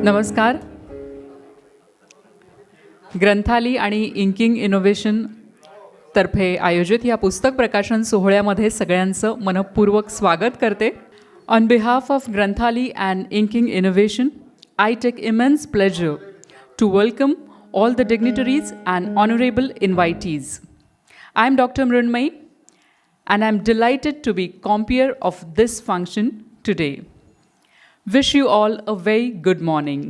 नमस्कार. ग्रंथाली आणि inking innovation तर्फे आयोजित या पुस्तक प्रकाशन सोहळ्यामध्ये सगळ्यांचं मनपूर्वक स्वागत करते. On behalf of Granthali and inking innovation, I take immense pleasure to welcome all the dignitaries and honorable invitees. I am Dr. Mrunmayee and I am delighted to be compeer of this function today. Wish you all a very good morning.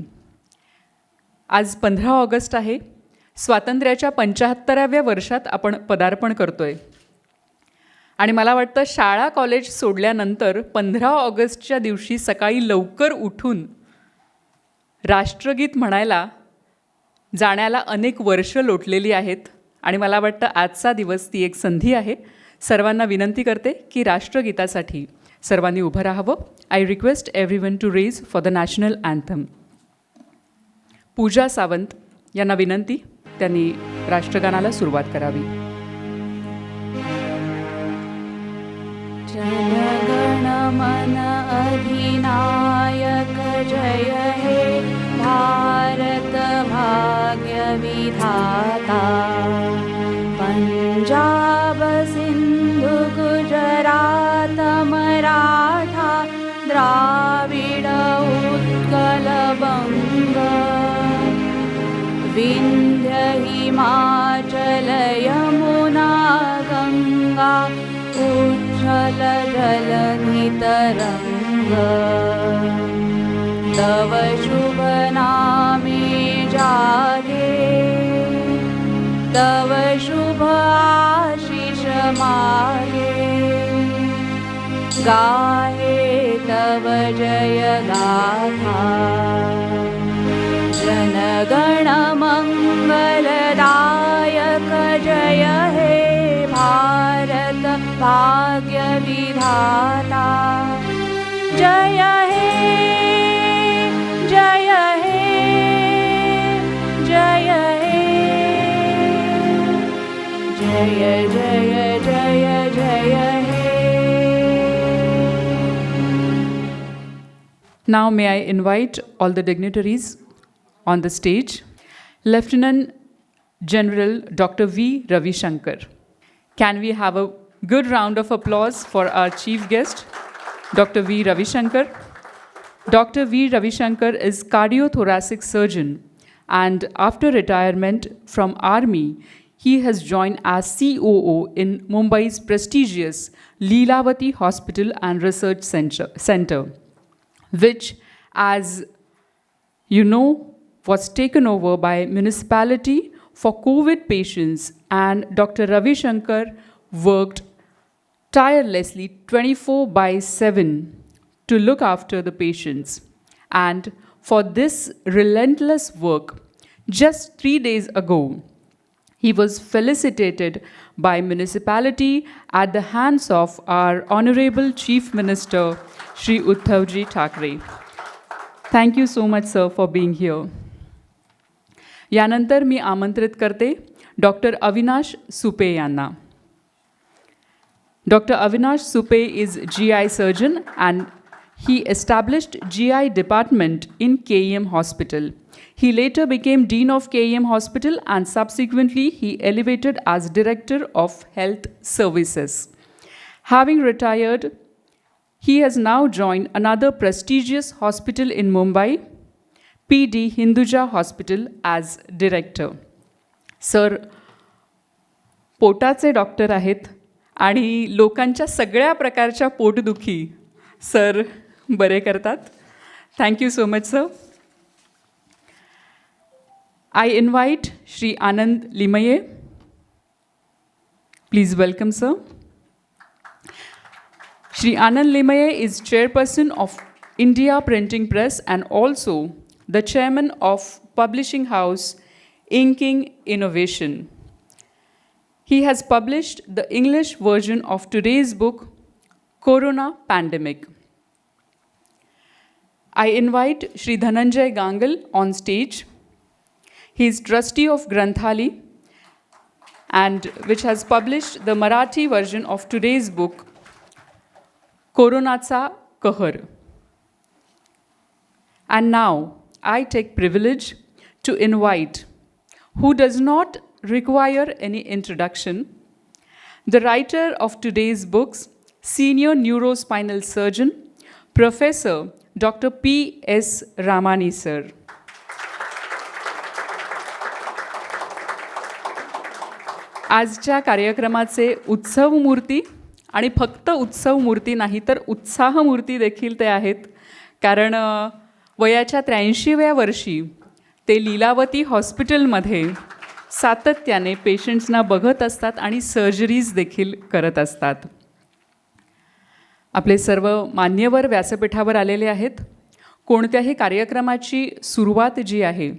आज 15 August आहे. स्वातंत्र्याच्या 75व्या वर्षात आपण पदार्पण करतोय आणि मला वाटतं शाळा कॉलेज सोडल्यानंतर 15 ऑगस्टच्या दिवशी सकाळी लवकर उठून राष्ट्रगीत म्हणायला जाण्याला अनेक वर्ष लोटलेली आहेत आणि मला वाटतं आजचा दिवस ती एक संधी आहे. सर्वांना विनंती करते की राष्ट्रगीतासाठी सर्वांनी उभं राहावं. I request everyone to rise for the national anthem. Pooja Sawant यांना विनंती, त्यांनी राष्ट्रगानाला सुरुवात करावी. जनगण मन अधिनायक जय हे भारत भाग्य विधाता. पंजाब सिंधु गुजरात मराठा द्राविड उत्कल बंग. विंध्य हिमाचल यमुना गंगा उच्छल जलधि तरंग. तव शुभ नामे जागे, तव शुभ आशीष मागे. गाहे तव जय गाथा. जनगण मंगलदायक जय हे भारत भाग्य विधाता. जय हे जय हे जय हे जय जय जय जय हे. Now may I invite all the dignitaries on the stage. Lieutenant General Dr. V. Ravi Shankar. Can we have a good round of applause for our chief guest, Dr. V. Ravi Shankar? Dr. V. Ravi Shankar is cardiothoracic surgeon, and after retirement from Army, he has joined as COO in Mumbai's prestigious Leelavati Hospital and Research Center, which, as you know, was taken over by municipality for COVID patients, and Dr. Ravi Shankar worked tirelessly 24/7 to look after the patients. And for this relentless work, just 3 days ago, he was felicitated by municipality at the hands of our Honorable Chief Minister, Shri Uddhavji Thackeray. Thank you so much, sir, for being here. यानंतर मी आमंत्रित करते doctor Avinash Supe यांना. Dr. Avinash Supe is GI surgeon and he established GI department in KEM Hospital. He later became Dean of KEM Hospital and subsequently he elevated as Director of Health Services. Having retired, he has now joined another prestigious hospital in Mumbai, PD Hinduja Hospital, as Director. Sir, पोटाचे doctor आहेत आणि लोकांच्या सगळ्या प्रकारच्या पोटदुखी sir बरे करतात. Thank you so much, sir. I invite Shri Anand Limaye. Please welcome, sir. Shri Anand Limaye is chairperson of India Printing Press and also the chairman of publishing house Inking Innovation. He has published the English version of today's book, Corona Pandemic. I invite Shri Dhananjay Gangal on stage. He is trustee of Granthali and which has published the Marathi version of today's book, कोरोनाचा कहर. And now I take privilege to invite, who does not require any introduction, the writer of today's books, senior neurospinal surgeon, Professor Dr. P. S.Ramani, sir. आजच्या कार्यक्रमाचे उत्सव मूर्ती आणि फक्त उत्सव मूर्ती नाही तर उत्साह मूर्ती देखील ते आहेत, कारण वयाच्या 83व्या वर्षी ते लीलावती हॉस्पिटलमध्ये सातत्याने पेशंट्सना बघत असतात आणि सर्जरीज देखील करत असतात. आपले सर्व मान्यवर व्यासपीठावर आलेले आहेत. कोणत्याही कार्यक्रमाची सुरुवात जी आहे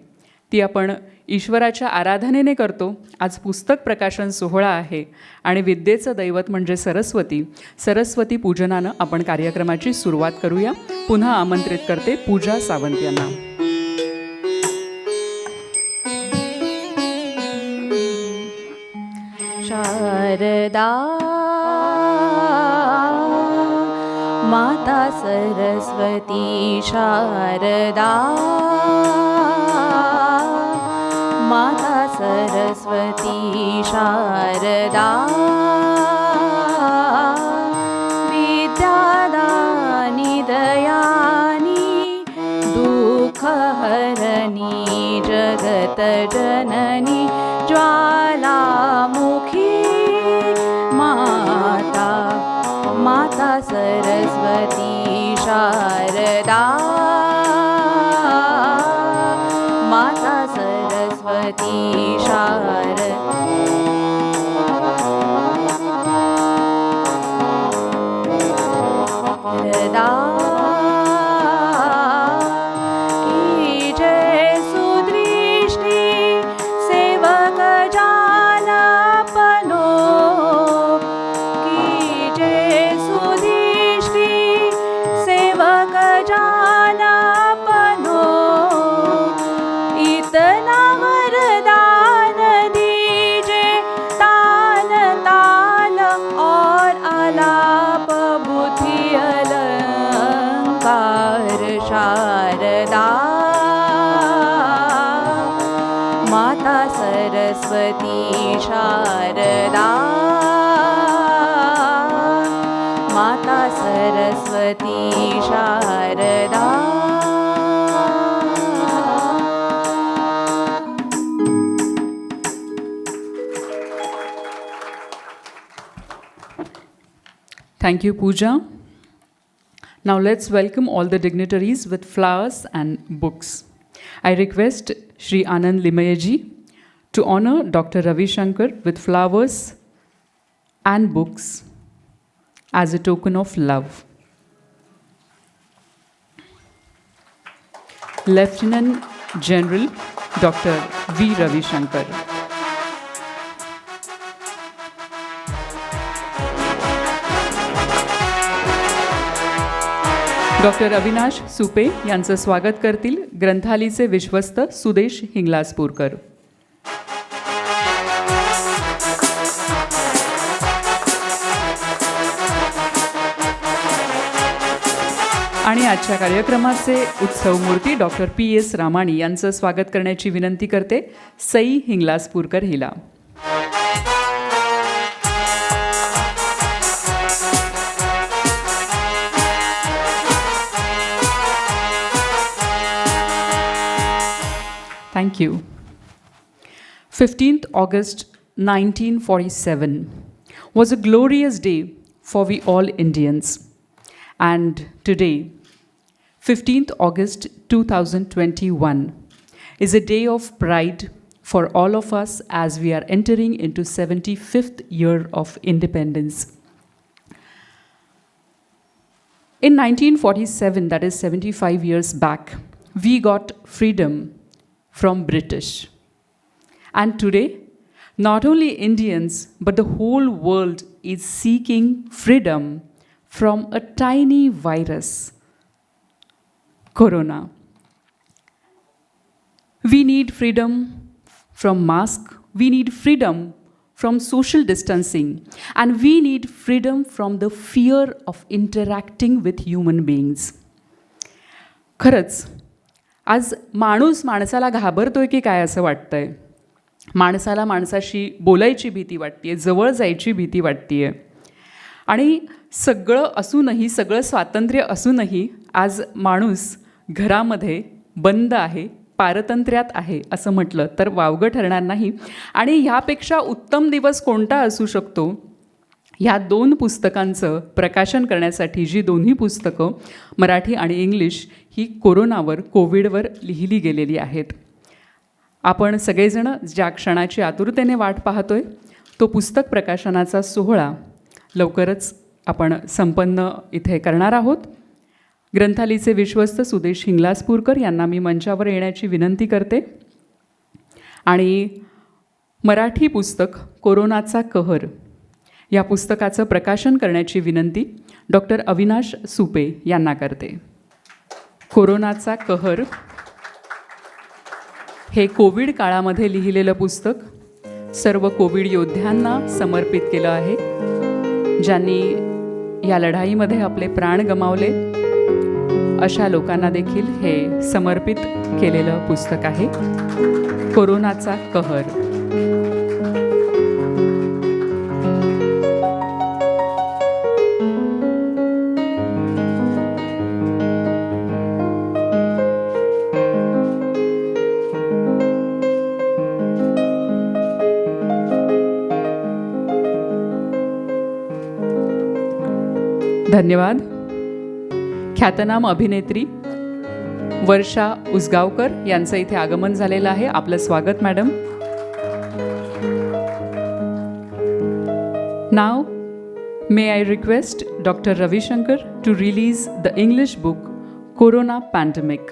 ती आपण ईश्वराच्या आराधनेने करतो. आज पुस्तक प्रकाशन सोहळा आहे आणि विद्येचं दैवत म्हणजे सरस्वती. सरस्वती पूजनानं आपण कार्यक्रमाची सुरुवात करूया. पुन्हा आमंत्रित करते पूजा सावंत यांना. शारदा माता सरस्वती, शारदा माता सरस्वती, शारदा विद्यादानी दयानी दुःखहरणी जगतजननी ज्वालामुखी माता माता सरस्वती, शारदा माता सरस्वती, शारदा की जय सुदृष्टि सेवक जालपनो, की जय सुदृष्टि सेवक जालपनो, इतना वरदान दीजे ताल ताल और आलाप बुद्धि अलंकार, शारदा माता सरस्वती, शारदा माता Saraswati, Sharada. Thank you, Pooja. Now let's welcome all the dignitaries with flowers and books. I request Shri Anand Limayaji to honor Dr. Ravi Shankar with flowers and books as a token of love. Lieutenant General Dr. V. Ravi Shankar. Doctor Avinash Supe यांचं स्वागत करतील ग्रंथालीचे विश्वस्त सुदेश हिंगलाजपूरकर. आणि आजच्या कार्यक्रमाचे उत्सव मूर्ती doctor P. S. Ramani यांचं स्वागत करण्याची विनंती करते सई हिंगलाजपूरकर हिला. Thank you. 15th August 1947 was a glorious day for we all Indians. And today, 15th August 2021, is a day of pride for all of us as we are entering into 75th year of independence. In 1947, that is 75 years back, we got freedom from British. And today, not only Indians, but the whole world is seeking freedom from a tiny virus, Corona. We need freedom from mask, we need freedom from social distancing, and we need freedom from the fear of interacting with human beings. खरंच आज माणूस माणसाला घाबरतोय की काय असं वाटतंय. माणसाला माणसाशी बोलायची भीती वाटते आहे, जवळ जायची भीती वाटते आहे. आणि सगळं असूनही, सगळं स्वातंत्र्य असूनही आज माणूस घरामध्ये बंद आहे, पारतंत्र्यात आहे असं म्हटलं तर वावगं ठरणार नाही. आणि ह्यापेक्षा उत्तम दिवस कोणता असू शकतो. ह्या 2 पुस्तकांचं प्रकाशन करण्यासाठी जी दोन्ही पुस्तकं मराठी आणि इंग्लिश ही कोविडवर लिहिली गेलेली आहेत. आपण सगळेजण ज्या क्षणाची आतुरतेने वाट पाहतोय तो पुस्तक प्रकाशनाचा सोहळा लवकरच आपण संपन्न इथे करणार आहोत. ग्रंथालयाचे विश्वस्त सुदेश हिंगलाजपूरकर यांना मी मंचावर येण्याची विनंती करते. आणि मराठी पुस्तक कोरोनाचा कहर या पुस्तकाचं प्रकाशन करण्याची विनंती डॉक्टर अविनाश सुपे यांना करते. कोरोनाचा कहर हे कोविड काळामध्ये लिहिलेलं पुस्तक सर्व कोविड योद्ध्यांना समर्पित केलं आहे, ज्यांनी या लढाईमध्ये आपले प्राण गमावले अशा लोकांना देखील हे समर्पित केलेलं पुस्तक आहे. कोरोनाचा कहर. धन्यवाद. ख्यातनाम अभिनेत्री वर्षा उसगावकर यांचं इथे आगमन झालेलं आहे. आपलं स्वागत मॅडम. नाव may I request doctor Ravishankar to release the English book corona pandemic.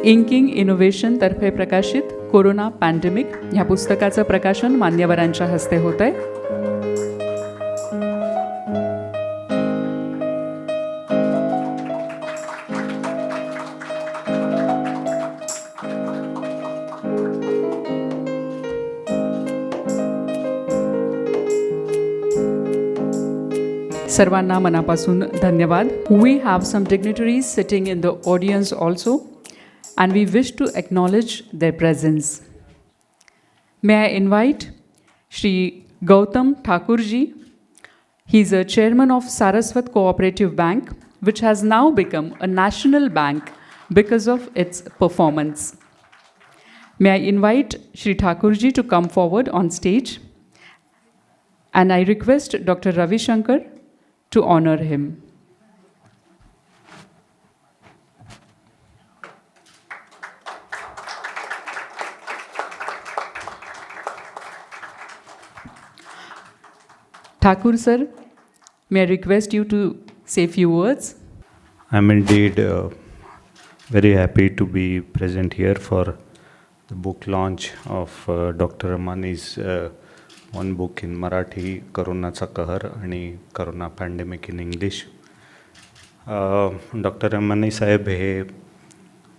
Inking innovation तर्फे प्रकाशित कोरोना पॅन्डेमिक ह्या पुस्तकाचं प्रकाशन मान्यवरांच्या हस्ते होत आहे. सर्वांना मनापासून धन्यवाद. We have some dignitaries sitting in the audience also and we wish to acknowledge their presence. May I invite Shri Gautam Thakurji. He is a chairman of Saraswat Cooperative Bank, which has now become a national bank because of its performance. May I invite Shri Thakurji to come forward on stage, and I request Dr. Ravi Shankar to honor him. Thakur sir, may I request you to say few words? I'm indeed very happy to be present here for the book launch of Dr. Ramani's one book in Marathi, Koronaचा कहर आणि Corona Pandemic in English. Doctor रमानी साहेब हे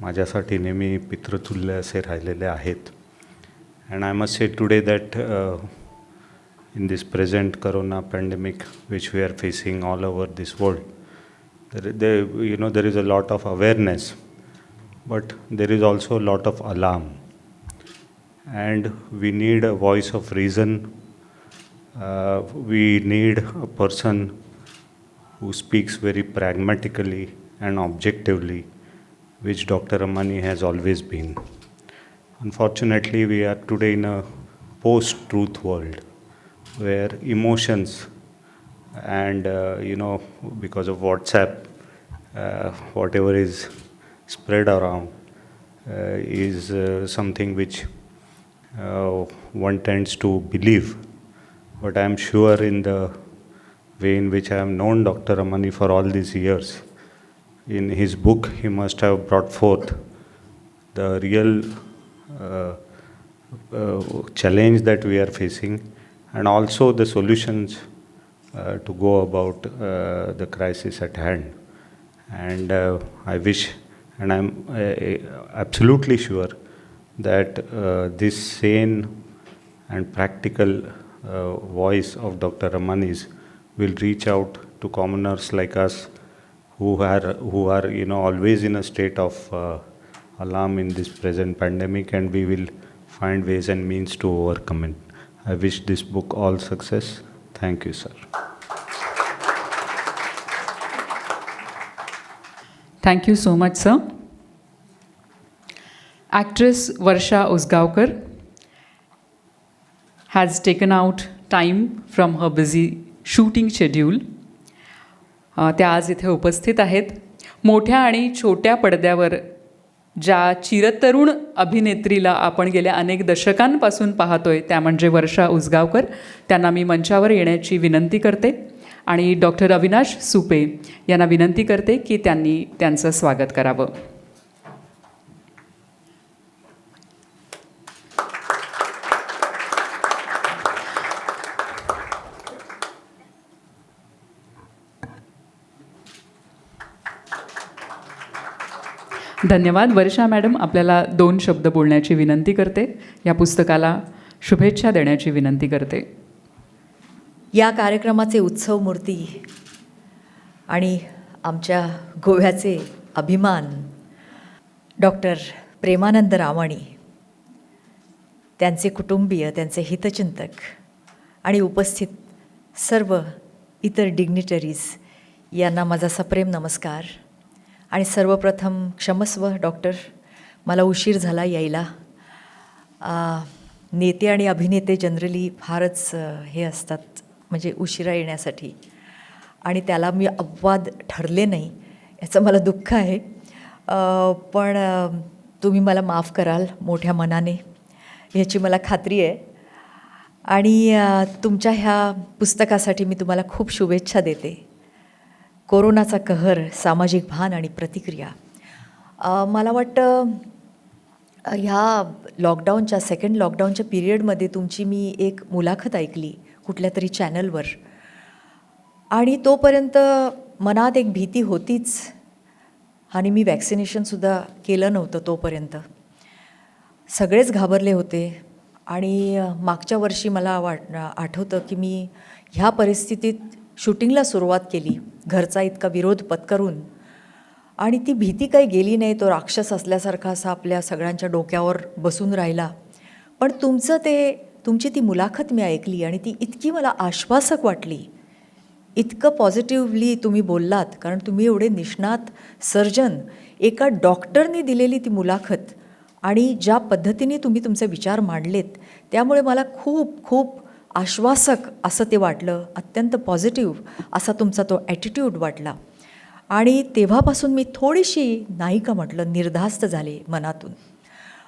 माझ्यासाठी नेहमी पितृतुल्य असे राहिलेले आहेत. And I must say today that in this present corona pandemic which we are facing all over this world, there is a lot of awareness, but there is also a lot of alarm, and we need a voice of reason. We need a person who speaks very pragmatically and objectively, which Dr. Ramani has always been. Unfortunately, we are today in a post-truth world, where emotions and because of WhatsApp, whatever is spread around is something which one tends to believe. But I am sure, in the way in which I have known Dr. Ramani for all these years, in his book he must have brought forth the real challenge that we are facing, and also the solutions to go about the crisis at hand. And I wish, and I am absolutely sure that this sane and practical voice of Dr. Ramani's will reach out to commoners like us who are always in a state of alarm in this present pandemic, and we will find ways and means to overcome it. I wish this book all success. Thank you, sir. Thank you so much, sir. Actress Varsha Usgaonkar has taken out time from her busy shooting schedule. त्या आज इथे उपस्थित आहेत. मोठ्या आणि छोट्या पडद्यावर ज्या चिरतरुण अभिनेत्रीला आपण गेल्या अनेक दशकांपासून पाहतोय त्या म्हणजे वर्षा उसगावकर. त्यांना मी मंचावर येण्याची विनंती करते आणि डॉक्टर अविनाश सुपे यांना विनंती करते की त्यांनी त्यांचं स्वागत करावं. धन्यवाद. वर्षा मॅडम, आपल्याला 2 शब्द बोलण्याची विनंती करते. या पुस्तकाला शुभेच्छा देण्याची विनंती करते. या कार्यक्रमाचे उत्सव मूर्ती आणि आमच्या गोव्याचे अभिमान डॉक्टर प्रेमानंद रामाणी, त्यांचे कुटुंबीय, त्यांचे हितचिंतक आणि उपस्थित सर्व इतर डिग्निटरीज यांना माझा सप्रेम नमस्कार. आणि सर्वप्रथम क्षमस्व डॉक्टर, मला उशीर झाला यायला. नेते आणि अभिनेते जनरली फारच हे असतात म्हणजे उशिरा येण्यासाठी, आणि त्याला मी अपवाद ठरले नाही याचं मला दुःख आहे. पण तुम्ही मला माफ कराल मोठ्या मनाने याची मला खात्री आहे. आणि तुमच्या ह्या पुस्तकासाठी मी तुम्हाला खूप शुभेच्छा देते. कोरोनाचा कहर, सामाजिक भान आणि प्रतिक्रिया. मला वाटतं ह्या लॉकडाऊनच्या सेकंड लॉकडाऊनच्या पिरियडमध्ये तुमची मी एक मुलाखत ऐकली कुठल्या तरी चॅनलवर, आणि तोपर्यंत मनात एक भीती होतीच. आणि मी वॅक्सिनेशनसुद्धा केलं नव्हतं तोपर्यंत. सगळेच घाबरले होते. आणि मागच्या वर्षी मला आठवतं की मी ह्या परिस्थितीत शूटिंगला सुरुवात केली, घरचा इतका विरोध पत्करून, आणि ती भीती काही गेली नाही. तो राक्षस असल्यासारखा असा आपल्या सगळ्यांच्या डोक्यावर बसून राहिला. पण तुमची ती मुलाखत मी ऐकली आणि ती इतकी मला आश्वासक वाटली. इतकं पॉझिटिव्हली तुम्ही बोललात, कारण तुम्ही एवढे निष्णात सर्जन, एका डॉक्टरने दिलेली ती मुलाखत आणि ज्या पद्धतीने तुम्ही तुमचे विचार मांडलेत, त्यामुळे मला खूप खूप आश्वासक असं ते वाटलं. अत्यंत पॉझिटिव्ह असा तुमचा तो ॲटिट्यूड वाटला. आणि तेव्हापासून मी थोडीशी नाही का म्हटलं निर्धास्त झाले मनातून.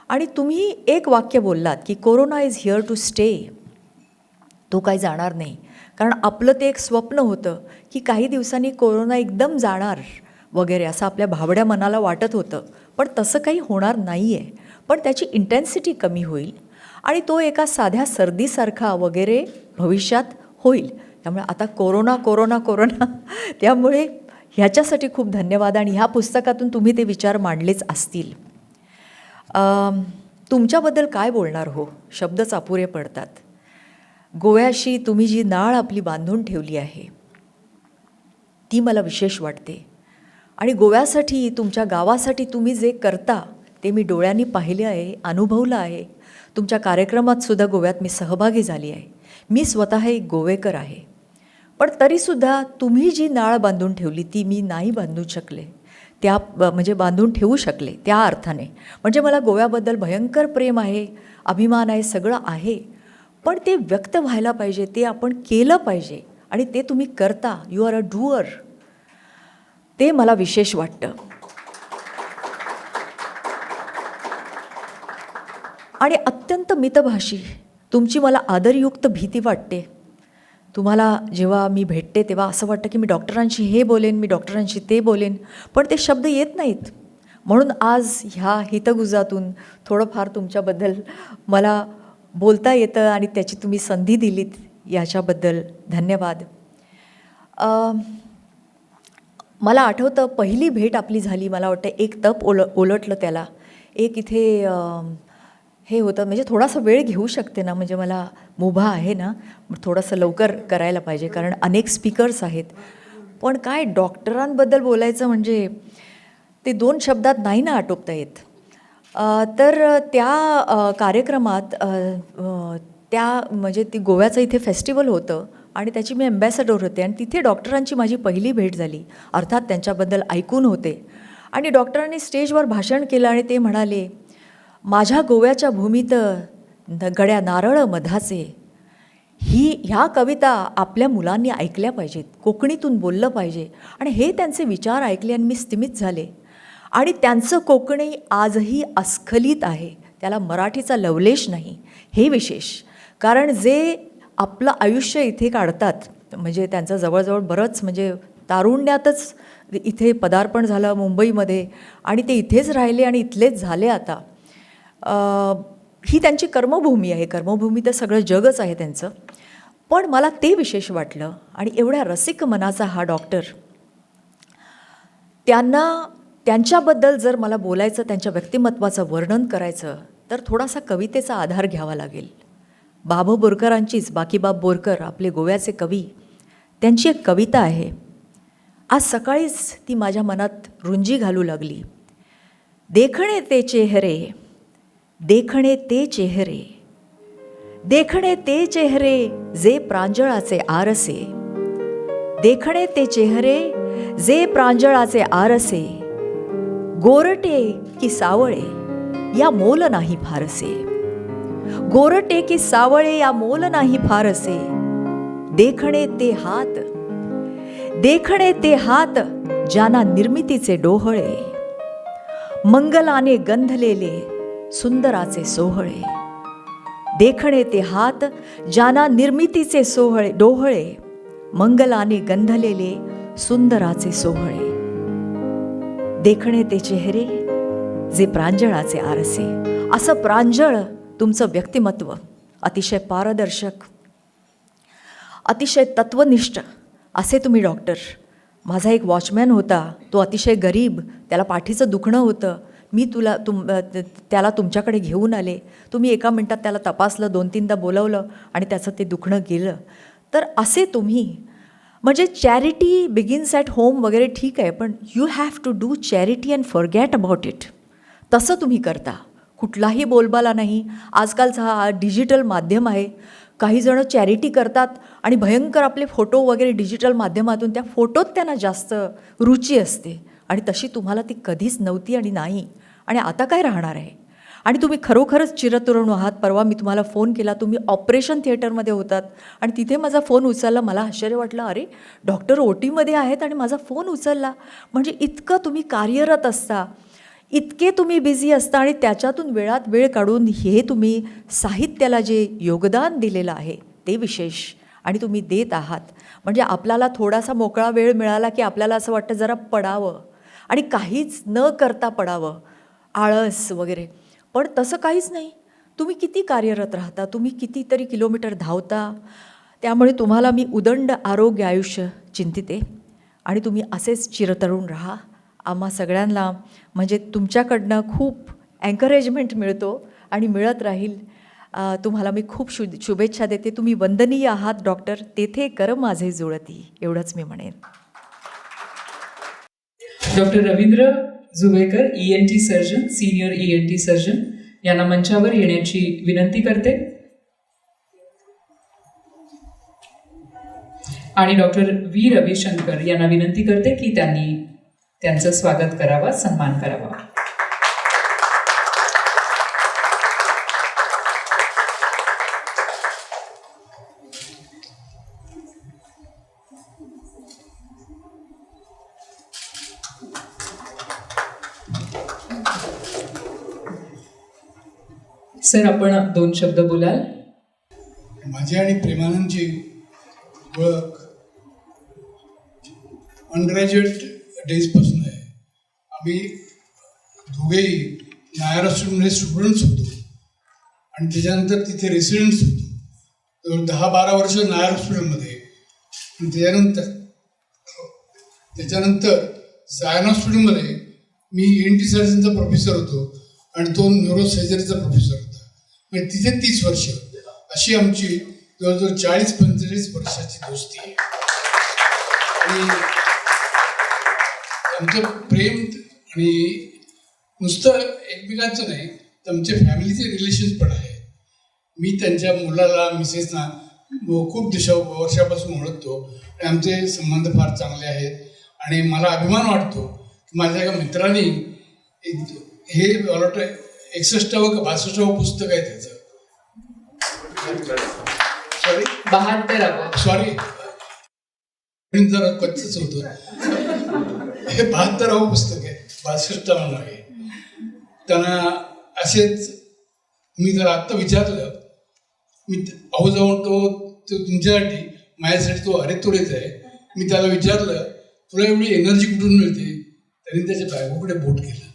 आणि तुम्ही एक वाक्य बोललात की corona is here to stay. तो काही जाणार नाही, कारण आपलं ते एक स्वप्न होतं की काही दिवसांनी कोरोना एकदम जाणार वगैरे असं आपल्या भाबड्या मनाला वाटत होतं. पण तसं काही होणार नाही आहे, पण त्याची इंटेन्सिटी कमी होईल आणि तो एका साध्या सर्दीसारखा वगैरे भविष्यात होईल. त्यामुळे आता कोरोना कोरोना कोरोना त्यामुळे ह्याच्यासाठी खूप धन्यवाद. आणि ह्या पुस्तकातून तुम्ही ते विचार मांडलेच असतील. तुमच्याबद्दल काय बोलणार हो, शब्दच अपुरे पडतात. गोव्याशी तुम्ही जी नाळ आपली बांधून ठेवली आहे ती मला विशेष वाटते. आणि गोव्यासाठी, तुमच्या गावासाठी तुम्ही जे करता ते मी डोळ्यांनी पाहिले आहे, अनुभवलं आहे. तुमच्या कार्यक्रमात सुद्धा गोव्यात मी सहभागी झाली आहे. मी स्वतः एक गोवेकर आहे. पण तरीसुद्धा तुम्ही जी नाळ बांधून ठेवली ती मी नाही बांधू शकले, त्या म्हणजे बांधून ठेवू शकले त्या अर्थाने. म्हणजे मला गोव्याबद्दल भयंकर प्रेम आहे, अभिमान आहे, सगळं आहे. पण ते व्यक्त व्हायला पाहिजे, ते आपण केलं पाहिजे, आणि ते तुम्ही करता. You are a doer. ते मला विशेष वाटतं. आणि अत्यंत मितभाषी तुमची मला आदरयुक्त भीती वाटते. तुम्हाला जेव्हा मी भेटते तेव्हा असं वाटतं की मी डॉक्टरांशी हे बोलेन, मी डॉक्टरांशी ते बोलेन, पण ते शब्द येत नाहीत. म्हणून आज ह्या हितगुजातून थोडंफार तुमच्याबद्दल मला बोलता येतं आणि त्याची तुम्ही संधी दिलीत, याच्याबद्दल धन्यवाद. मला आठवतं पहिली भेट आपली झाली, मला वाटतं एक तप ओलटलं त्याला. एक इथे हे होतं, म्हणजे थोडासा वेळ घेऊ शकते ना, म्हणजे मला मुभा आहे ना, थोडंसं लवकर करायला पाहिजे कारण अनेक स्पीकर्स आहेत. पण काय डॉक्टरांबद्दल बोलायचं म्हणजे ते 2 शब्दात नाही ना आटोपता येत. तर त्या कार्यक्रमात त्या म्हणजे ती गोव्याचं इथे फेस्टिवल होतं आणि त्याची मी ॲम्बॅसेडर होते आणि तिथे डॉक्टरांची माझी पहिली भेट झाली. अर्थात त्यांच्याबद्दल ऐकून होते आणि डॉक्टरांनी स्टेजवर भाषण केलं आणि ते म्हणाले, माझ्या गोव्याच्या भूमीत गड्या नारळ मधाचे, ह्या कविता आपल्या मुलांनी ऐकल्या पाहिजेत, कोकणीतून बोललं पाहिजे. आणि हे त्यांचे विचार ऐकले आणि मी स्तिमित झाले. आणि त्यांचं कोकणी आजही अस्खलित आहे, त्याला मराठीचा लवलेश नाही. हे विशेष, कारण जे आपलं आयुष्य इथे काढतात, म्हणजे त्यांचं जवळजवळ बरंच म्हणजे तारुण्यातच इथे पदार्पण झालं मुंबईमध्ये आणि ते इथेच राहिले आणि इथलेच झाले. आता ही त्यांची कर्मभूमी आहे. कर्मभूमी तर सगळं जगच आहे त्यांचं. पण मला ते विशेष वाटलं आणि एवढ्या रसिक मनाचा हा डॉक्टर, त्यांच्याबद्दल जर मला बोलायचं, त्यांच्या व्यक्तिमत्वाचं वर्णन करायचं तर थोडासा कवितेचा आधार घ्यावा लागेल. बाबू बोरकरांचीच, बाकीबाब बोरकर आपले गोव्याचे कवी, त्यांची एक कविता आहे. आज सकाळीच ती माझ्या मनात रुंजी घालू लागली. देखणे ते चेहरे, देखणे ते चेहरे, देखणे ते चेहरे जे प्रांजळाचे आरसे, देखणे ते चेहरे जे प्रांजळाचे आरसे, गोरटे की सावळे या मोल नाही फारसे, गोरटे की सावळे या मोल नाही फारसे, देखणे ते हात, देखणे ते हात ज्यांना निर्मितीचे डोहळे, मंगलाने गंधलेले सुंदराचे सोहळे, देखणे ते हात ज्यांना निर्मितीचे डोहळे, मंगलाने गंधलेले सुंदराचे सोहळे, देखणे ते चेहरे जे प्रांजळाचे आरसे. असं प्रांजळ तुमचं व्यक्तिमत्व, अतिशय पारदर्शक, अतिशय तत्वनिष्ठ असे तुम्ही डॉक्टर. माझा एक वॉचमॅन होता, तो अतिशय गरीब, त्याला पाठीचं दुखणं होतं. मी त्याला तुमच्याकडे घेऊन आले. तुम्ही एका मिनटात त्याला तपासलं, 2-3दा बोलवलं आणि त्याचं ते दुखणं गेलं. तर असे तुम्ही म्हणजे चॅरिटी बिगिन्स ॲट होम वगैरे ठीक आहे, पण you have to do charity and forget about it. तसं तुम्ही करता. कुठलाही बोलबाला नाही. आजकालचा हा डिजिटल माध्यम आहे. काही जणं चॅरिटी करतात आणि भयंकर आपले फोटो वगैरे डिजिटल माध्यमातून, त्या फोटोत त्यांना जास्त रुची असते आणि तशी तुम्हाला ती कधीच नव्हती आणि नाही. आणि आता काय राहणार आहे. आणि तुम्ही खरोखरच चिरतरुण आहात. परवा मी तुम्हाला फोन केला, तुम्ही ऑपरेशन थिएटरमध्ये होतात आणि तिथे माझा फोन उचलला. मला आश्चर्य वाटलं, अरे डॉक्टर OTमध्ये आहेत आणि माझा फोन उचलला. म्हणजे इतकं तुम्ही कार्यरत असता, इतके तुम्ही बिझी असता आणि त्याच्यातून वेळात वेळ काढून हे तुम्ही साहित्याला जे योगदान दिलेलं आहे ते विशेष आणि तुम्ही देत आहात. म्हणजे आपल्याला थोडासा मोकळा वेळ मिळाला की आपल्याला असं वाटतं जरा पडावं आणि काहीच न करता पडावं, आळस वगैरे. पण तसं काहीच नाही. तुम्ही किती कार्यरत राहता, तुम्ही कितीतरी किलोमीटर धावता. त्यामुळे तुम्हाला मी उदंड आरोग्य आयुष्य चिंतिते आणि तुम्ही असेच चिरतरुण राहा. आम्हा सगळ्यांना म्हणजे तुमच्याकडनं खूप एन्करेजमेंट मिळतो आणि मिळत राहील. तुम्हाला मी खूप शुभेच्छा देते. तुम्ही वंदनीय आहात डॉक्टर. तेथे कर माझे जुळती, एवढंच मी म्हणेन. Doctor Ravindra Juvekar, ENT surgeon, senior ENT surgeon, यांना मंचावर येण्याची विनंती करते. आणि डॉक्टर V रविशंकर यांना विनंती करते की त्यांनी त्यांचं स्वागत करावं, सन्मान करावा. सर, आपण 2 शब्द बोलाल. माझी आणि प्रेमानंदची ओळख अंडरग्रॅज्युएट डेजपासून आहे. आम्ही दोघेही नायर हॉस्पिटलमध्ये स्टुडंट्स होतो आणि त्याच्यानंतर तिथे रेसिडेंट्स होतो. तर 10-12 वर्ष नायर हॉस्पिटलमध्ये. त्याच्यानंतर सायन हॉस्पिटलमध्ये मी ENT सर्जनचा प्रोफेसर होतो आणि तो न्यूरोसर्जरीचा प्रोफेसर होता. म्हणजे तिथे 30 वर्ष. अशी आमची जवळजवळ 40-45 वर्षाची दोस्ती आहे. आणि आमचं प्रेम आणि नुसतं एकमेकांचं नाही तर आमच्या फॅमिलीचे रिलेशन्स पण आहेत. मी त्यांच्या मुलाला मिसेसना खूप वर्षापासून ओळखतो आणि आमचे संबंध फार चांगले आहेत. आणि मला अभिमान वाटतो की माझ्या एका मित्राने हे मला वाटतं 61वं का 62वं पुस्तक आहे त्याचं, सॉरी जरा कच्चच होतं, हे 72वं पुस्तक आहे, 62वं आहे. त्यांना असेच मी जर आत्ता विचारलं, मी अहो जाऊन तो तुमच्यासाठी माझ्यासाठी तो अरेतुरेच आहे. मी त्याला विचारलं तुला एवढी एनर्जी कुठून मिळते, त्यांनी त्याच्या बायकोकडे बोट केलं.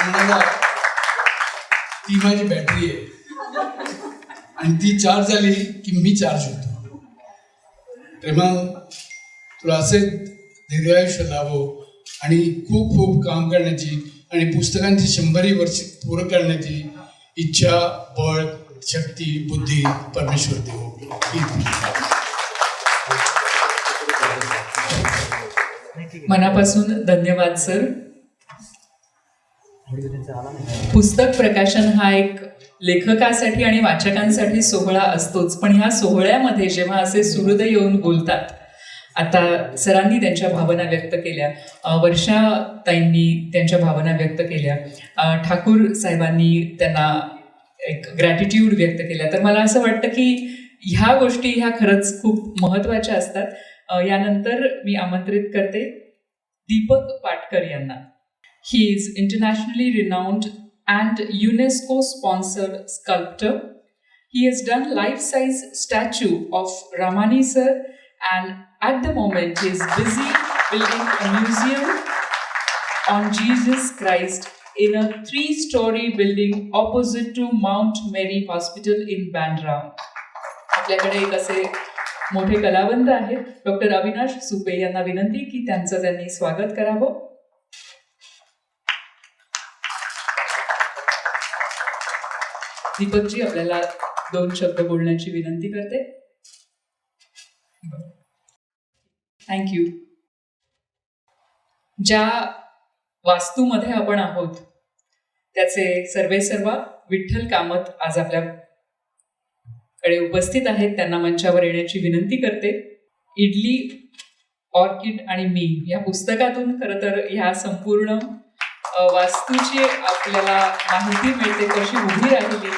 म्हणाला ती माझी बॅटरी आहे आणि ती चार्ज झाली की मी चार्ज होतो. प्रेमान तुला असे दीर्घायुष्य लाभो आणि खूप खूप काम करण्याची आणि पुस्तकांची 100 वर्ष पूर्ण करण्याची इच्छा, बळ, शक्ती, बुद्धी परमेश्वर देवो. मनापासून धन्यवाद सर. पुस्तक प्रकाशन हा एक लेखकासाठी आणि वाचकांसाठी सोहळा असतोच, पण ह्या सोहळ्यामध्ये जेव्हा असे सुहृद येऊन बोलतात, आता सरांनी त्यांच्या भावना व्यक्त केल्या, वर्षाताईंनी त्यांच्या भावना व्यक्त केल्या, ठाकूर साहेबांनी त्यांना एक ग्रॅटिट्यूड व्यक्त केल्या, तर मला असं वाटतं की ह्या गोष्टी ह्या खरंच खूप महत्त्वाच्या असतात. यानंतर मी आमंत्रित करते दीपक पाटकर यांना. He is internationally renowned and UNESCO sponsored sculptor. He has done life-size statue of Ramani sir, and at the moment he is busy building a museum on Jesus Christ in a 3-story building opposite to Mount Mary Hospital in Bandra. आपल्याकडे एक असे मोठे कलावंत आहेत, doctor Avinash Supe यांना विनंती की त्यांचं त्यांनी स्वागत करावं. दीपकजी आपल्याला 2 शब्द बोलण्याची विनंती करते. थँक्यू. ज्या वास्तूमध्ये आपण आहोत त्याचे सर्वेसर्वा विठ्ठल कामत आज आपल्याकडे उपस्थित आहेत. त्यांना मंचावर येण्याची विनंती करते. इडली, ऑर्किड आणि मी या पुस्तकातून खरं तर ह्या संपूर्ण वास्तूची आपल्याला माहिती मिळते, कशी उभी राहिली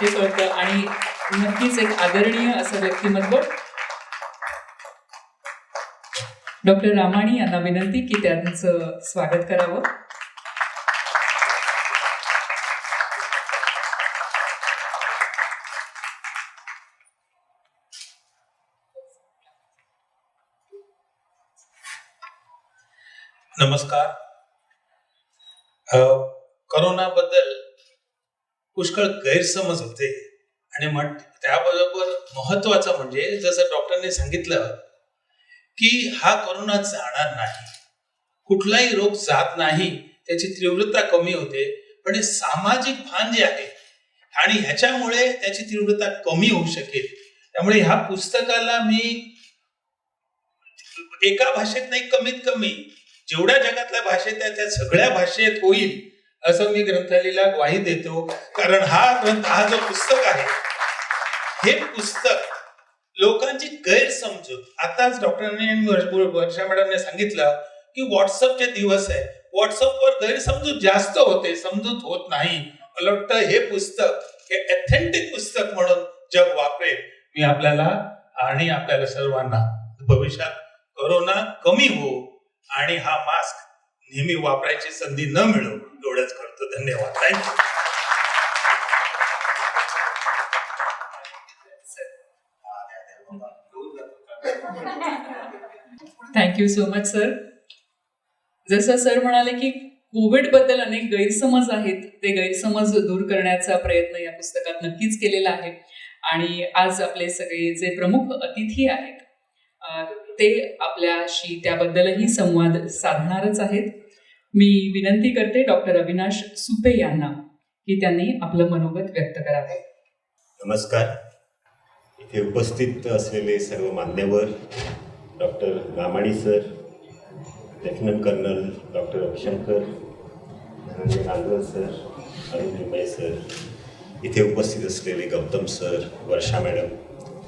हे कळतं आणि नक्कीच एक आदरणीय असं व्यक्तिमत्व. डॉक्टर रामाणी यांना विनंती की त्यांचं स्वागत करावं. नमस्कार. करोनाबद्दल पुष्कळ गैरसमज होते आणि त्याबरोबर महत्वाचं म्हणजे जसं डॉक्टरने सांगितलं की हा करोना जाणार नाही, कुठलाही रोग जात नाही, त्याची तीव्रता कमी होते, पण हे सामाजिक भान जे आहे आणि ह्याच्यामुळे त्याची तीव्रता कमी होऊ शकेल. त्यामुळे ह्या पुस्तकाला मी एका भाषेत नाही, कमीत कमी जेवढ्या जगातल्या भाषेत आहे त्या सगळ्या भाषेत होईल असं मी ग्रंथालयाला ग्वाही देतो. कारण हा जो पुस्तक आहे, हे पुस्तक लोकांची गैरसमजूत, आताच डॉक्टरांनी वर्षा मॅडमने सांगितलं की व्हॉट्सअपचे दिवस आहे, व्हॉट्सअपवर गैरसमजूत जास्त होते, समजूत होत नाही. मला वाटतं हे पुस्तक हे ऑथेंटिक पुस्तक म्हणून जग वापरेल. मी आपल्याला आणि आपल्याला सर्वांना भविष्यात कोरोना कमी हो आणि हा मास्क नेहमी वापरायची संधी न मिळो एवढंच करतो. धन्यवाद. Thank you so much sir. जसं सर म्हणाले की कोविड बद्दल अनेक गैरसमज आहेत, ते गैरसमज दूर करण्याचा प्रयत्न या पुस्तकात नक्कीच केलेला आहे. आणि आज आपले सगळे जे प्रमुख अतिथी आहेत ते आपल्याशी त्याबद्दलही संवाद साधणारच आहेत. मी विनंती करते डॉक्टर अविनाश सुपे यांना की त्यांनी आपलं मनोगत व्यक्त करावे. नमस्कार. इथे उपस्थित असलेले सर्व मान्यवर, doctor Ramani sir, lieutenant colonel doctor Ravishankar, Dhananjay Nangal sir, Arun Limbai sir, इथे उपस्थित असलेले गौतम सर, वर्षा मॅडम,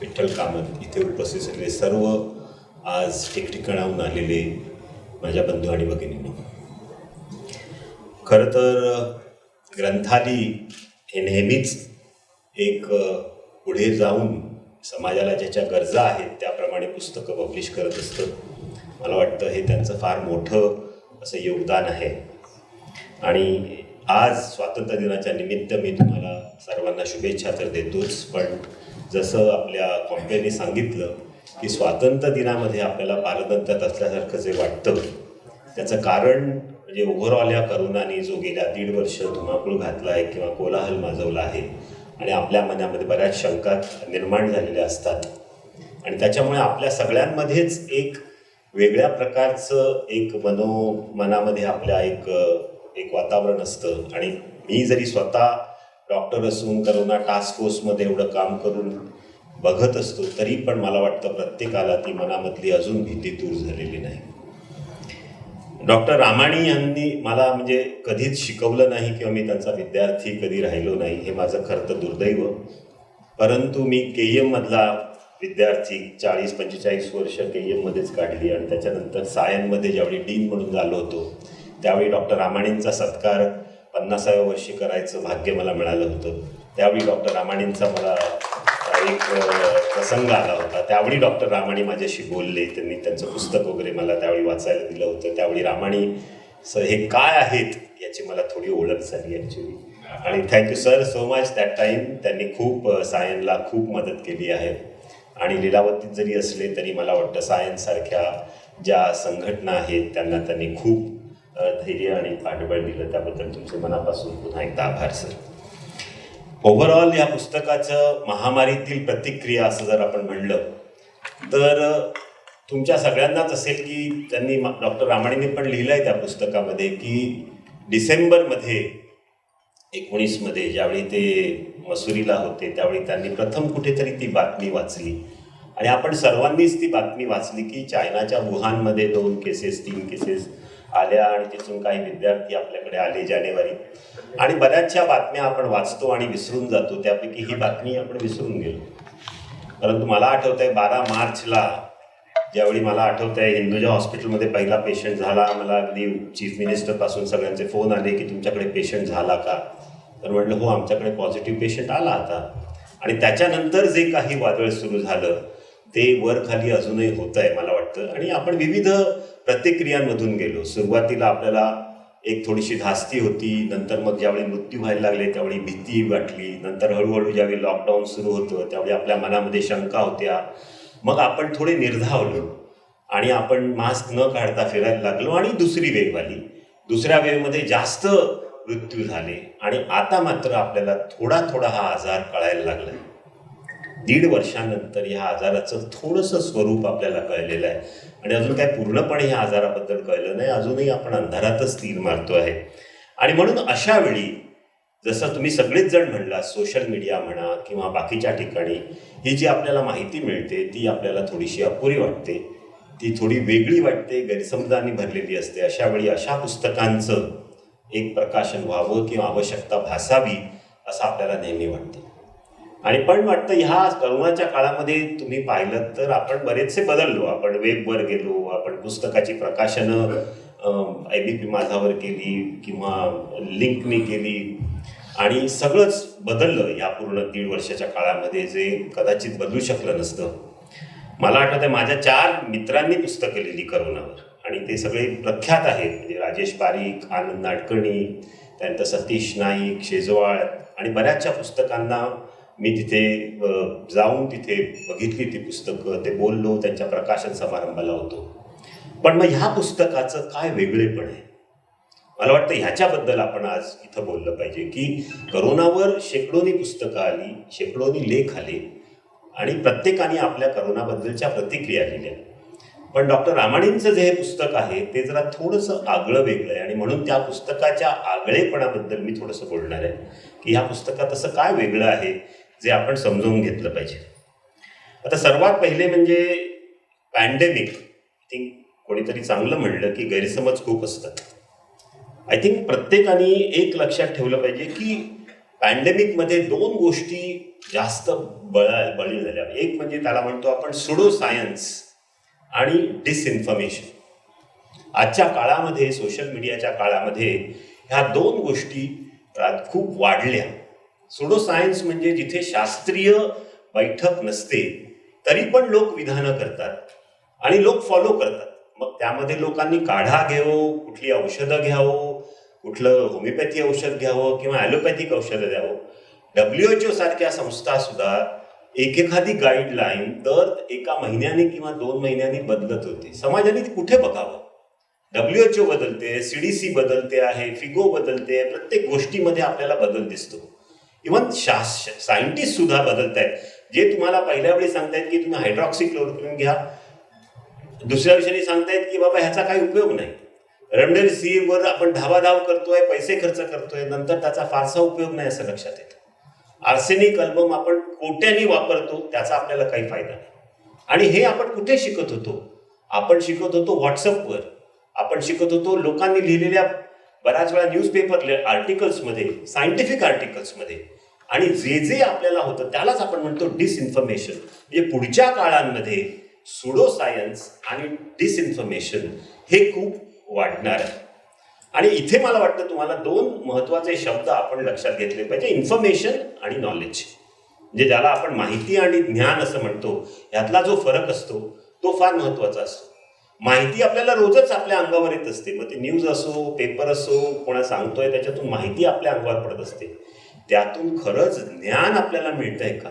विठ्ठल कामत, इथे उपस्थित असलेले सर्व आज ठिकठिकाणाहून आलेले माझ्या बंधू आणि भगिनींनो, खरं तर ग्रंथालय हे नेहमीच एक पुढे जाऊन समाजाला ज्याच्या गरजा आहेत त्याप्रमाणे पुस्तकं पब्लिश करत असतं. मला वाटतं हे त्यांचं फार मोठं असं योगदान आहे. आणि आज स्वातंत्र्य दिनाच्या निमित्त मी तुम्हाला सर्वांना शुभेच्छा तर देतोच, पण जसं आपल्या कॉम्पेनी सांगितलं की स्वातंत्र्य दिनामध्ये आपल्याला पारदंतात असल्यासारखं जे वाटतं त्याचं कारण म्हणजे ओव्हरऑल या करोनाने जो गेल्या 1.5 वर्ष धुमाकूळ घातला आहे किंवा कोलाहल माजवला आहे आणि आपल्या मनामध्ये बऱ्याच शंका निर्माण झालेल्या असतात आणि त्याच्यामुळे आपल्या सगळ्यांमध्येच एक वेगळ्या प्रकारचं एक मनामध्ये आपल्या एक वातावरण असतं. आणि मी जरी स्वतः डॉक्टर असून करोना टास्क फोर्समध्ये एवढं काम करून बघत असतो तरी पण मला वाटतं प्रत्येकाला ती मनामधली अजून भीती दूर झालेली नाही. डॉक्टर रामाणी यांनी मला म्हणजे कधीच शिकवलं नाही किंवा मी त्यांचा विद्यार्थी कधी राहिलो नाही, हे माझं खरं तर दुर्दैव. परंतु मी KM मधला विद्यार्थी 40-45 वर्ष KMमध्येच काढली आणि त्याच्यानंतर सायनमध्ये ज्यावेळी डीन म्हणून झालो होतो त्यावेळी डॉक्टर रामाणींचा सत्कार 50व्या वर्षी करायचं भाग्य मला मिळालं होतं. त्यावेळी डॉक्टर रामाणींचा मला एक प्रसंग आला होता. त्यावेळी डॉक्टर रामाणी माझ्याशी बोलले, त्यांनी त्यांचं पुस्तक वगैरे मला त्यावेळी वाचायला दिलं होतं. त्यावेळी रामाणी हे काय आहेत याची मला थोडी ओळख झाली ॲक्च्युली. आणि thank you sir so much that time. त्यांनी खूप सायनला खूप मदत केली आहे आणि लीलावतीत जरी असले तरी मला वाटतं सायन्ससारख्या ज्या संघटना आहेत त्यांना त्यांनी खूप धैर्य आणि पाठबळ दिलं. त्याबद्दल तुमचे मनापासून पुन्हा एकदा आभार सर. ओव्हरऑल या पुस्तकाचं महामारीतील प्रतिक्रिया असं जर आपण म्हणलं तर तुमच्या सगळ्यांनाच असेल की त्यांनी डॉक्टर रामाणींनी पण लिहिलं आहे त्या पुस्तकामध्ये की डिसेंबरमध्ये 19 ज्यावेळी ते मसुरीला होते त्यावेळी त्यांनी प्रथम कुठेतरी ती बातमी वाचली आणि आपण सर्वांनीच ती बातमी वाचली की चायनाच्या वुहानमध्ये 2 केसेस 3 केसेस आल्या आणि तिथून काही विद्यार्थी आपल्याकडे आले जानेवारी. आणि बऱ्याचशा बातम्या आपण वाचतो आणि विसरून जातो, त्यापैकी ही बातमी आपण विसरून गेलो. परंतु मला आठवतं आहे 12 मार्चला ज्यावेळी मला आठवतं आहे हिंदुजा हॉस्पिटलमध्ये पहिला पेशंट झाला, मला अगदी चीफ मिनिस्टरपासून सगळ्यांचे फोन आले की तुमच्याकडे पेशंट झाला का, तर म्हटलं हो आमच्याकडे पॉझिटिव्ह पेशंट आला आता. आणि त्याच्यानंतर जे काही वादळ सुरू झालं ते वर खाली अजूनही होत आहे मला वाटतं. आणि आपण विविध प्रतिक्रियांमधून गेलो. सुरुवातीला आपल्याला एक थोडीशी धास्ती होती, नंतर मग ज्यावेळी मृत्यू व्हायला लागले त्यावेळी भीती वाटली, नंतर हळूहळू ज्यावेळी लॉकडाऊन सुरू होतं त्यावेळी आपल्या मनामध्ये शंका होत्या. मग आपण थोडे निर्धावलो आणि आपण मास्क न काढता फिरायला लागलो आणि दुसरी वेव आली. दुसऱ्या वेवमध्ये जास्त मृत्यू झाले आणि आता मात्र आपल्याला थोडा थोडा हा आजार कळायला लागला. 1.5 वर्षानंतर ह्या आजाराचं थोडंसं स्वरूप आपल्याला कळलेलं आहे आणि अजून काय पूर्णपणे ह्या आजाराबद्दल कळलं नाही. अजूनही आपण अंधारातच तीर मारतो आहे. आणि म्हणून अशा वेळी जसं तुम्ही सगळेच जण म्हणला सोशल मीडिया म्हणा किंवा बाकीच्या ठिकाणी ही जी आपल्याला माहिती मिळते ती आपल्याला थोडीशी अपुरी वाटते, ती थोडी वेगळी वाटते, गैरसमजांनी भरलेली असते. अशा वेळी अशा पुस्तकांचं एक प्रकाशन व्हावं किंवा आवश्यकता भासावी असं आपल्याला नेहमी वाटतं. आणि पण वाटतं ह्या करोनाच्या काळामध्ये तुम्ही पाहिलं तर आपण बरेचसे बदललो. आपण वेबवर गेलो, आपण पुस्तकाची प्रकाशनं IBP माझावर केली किंवा लिंकनी केली आणि सगळंच बदललं या पूर्ण 1.5 वर्षाच्या काळामध्ये, जे कदाचित बदलू शकलं नसतं. मला आठवतं माझ्या 4 मित्रांनी पुस्तकं लिहिली करोनावर आणि ते सगळे प्रख्यात आहेत. म्हणजे राजेश पारीख, आनंद नाडकर्णी, त्यानंतर सतीश नाईक, शेजवाळ आणि बऱ्याचशा पुस्तकांना मी तिथे जाऊन तिथे बघितली ती पुस्तकं, ते बोललो, त्यांच्या प्रकाशन समारंभाला होतो. पण मग ह्या पुस्तकाचं काय वेगळेपण आहे मला वाटतं ह्याच्याबद्दल आपण आज इथं बोललं पाहिजे की करोनावर शेकडोनी पुस्तकं आली, शेकडोनी लेख आले आणि प्रत्येकाने आपल्या करोनाबद्दलच्या प्रतिक्रिया लिहिल्या. पण डॉक्टर रामाणींचं जे हे पुस्तक आहे ते जरा थोडंसं आगळं वेगळं आहे आणि म्हणून त्या पुस्तकाच्या आगळेपणाबद्दल मी थोडंसं बोलणार आहे की ह्या पुस्तकात असं काय वेगळं आहे जे आपण समजून घेतलं पाहिजे. आता सर्वात पहिले म्हणजे पॅन्डेमिक. आय थिंक कोणीतरी चांगलं म्हणलं की गैरसमज खूप असतात. आय थिंक प्रत्येकाने एक लक्षात ठेवलं पाहिजे की पॅन्डेमिकमध्ये 2 गोष्टी जास्त बळी झाल्या. एक म्हणजे त्याला म्हणतो आपण सुडो सायन्स आणि डिसइन्फॉर्मेशन. आजच्या काळामध्ये, सोशल मीडियाच्या काळामध्ये ह्या 2 गोष्टी खूप वाढल्या. सुडो सायन्स म्हणजे जिथे शास्त्रीय बैठक नसते तरी पण लोक विधानं करतात आणि लोक फॉलो करतात. मग त्यामध्ये लोकांनी काढा घ्यावं, कुठली औषधं घ्यावं, कुठलं होमिओपॅथी औषध घ्यावं किंवा ॲलोपॅथिक औषधं द्यावं. WHO सारख्या संस्था सुद्धा एखादी गाईडलाईन दर 1 महिन्याने किंवा 2 महिन्यांनी बदलत होती. समाजाने कुठे बघावं? WHO बदलते, CDC बदलते आहे, फिगो बदलते, प्रत्येक गोष्टीमध्ये आपल्याला बदल दिसतो. इव्हन सायंटिस्ट सुद्धा बदलत आहेत. जे तुम्हाला पहिल्या वेळी सांगतायत की तुम्ही हायड्रॉक्सिक्लोरोक्विन घ्या, दुसऱ्या विषयाने सांगतायत की बाबा ह्याचा काही उपयोग नाही. रेमडेसिवीरवर आपण धावाधाव करतोय, पैसे खर्च करतोय, नंतर त्याचा फारसा उपयोग नाही असं लक्षात येतं. आर्सेनिक अल्बम आपण कोट्यानी वापरतो, त्याचा आपल्याला काही फायदा नाही. आणि हे आपण कुठे शिकत होतो? आपण शिकत होतो व्हॉट्सअपवर, आपण शिकत होतो लोकांनी लिहिलेल्या बऱ्याच वेळा न्यूजपेपर आर्टिकल्समध्ये, सायंटिफिक आर्टिकल्समध्ये. आणि जे आपल्याला होतं त्यालाच आपण म्हणतो डिसइन्फॉर्मेशन. म्हणजे पुढच्या काळांमध्ये सुडो सायन्स आणि डिसइन्फॉर्मेशन हे खूप वाढणार आहे. आणि इथे मला वाटतं तुम्हाला 2 महत्त्वाचे शब्द आपण लक्षात घेतले पाहिजे, इन्फॉर्मेशन आणि नॉलेज. म्हणजे ज्याला आपण माहिती आणि ज्ञान असं म्हणतो, ह्यातला जो फरक असतो तो फार महत्त्वाचा असतो. माहिती आपल्याला रोजच आपल्या अंगावर येत असते. मग ते न्यूज असो, पेपर असो, कोणा सांगतोय त्याच्यातून माहिती आपल्या अंगावर पडत असते. त्यातून खरंच ज्ञान आपल्याला मिळतंय का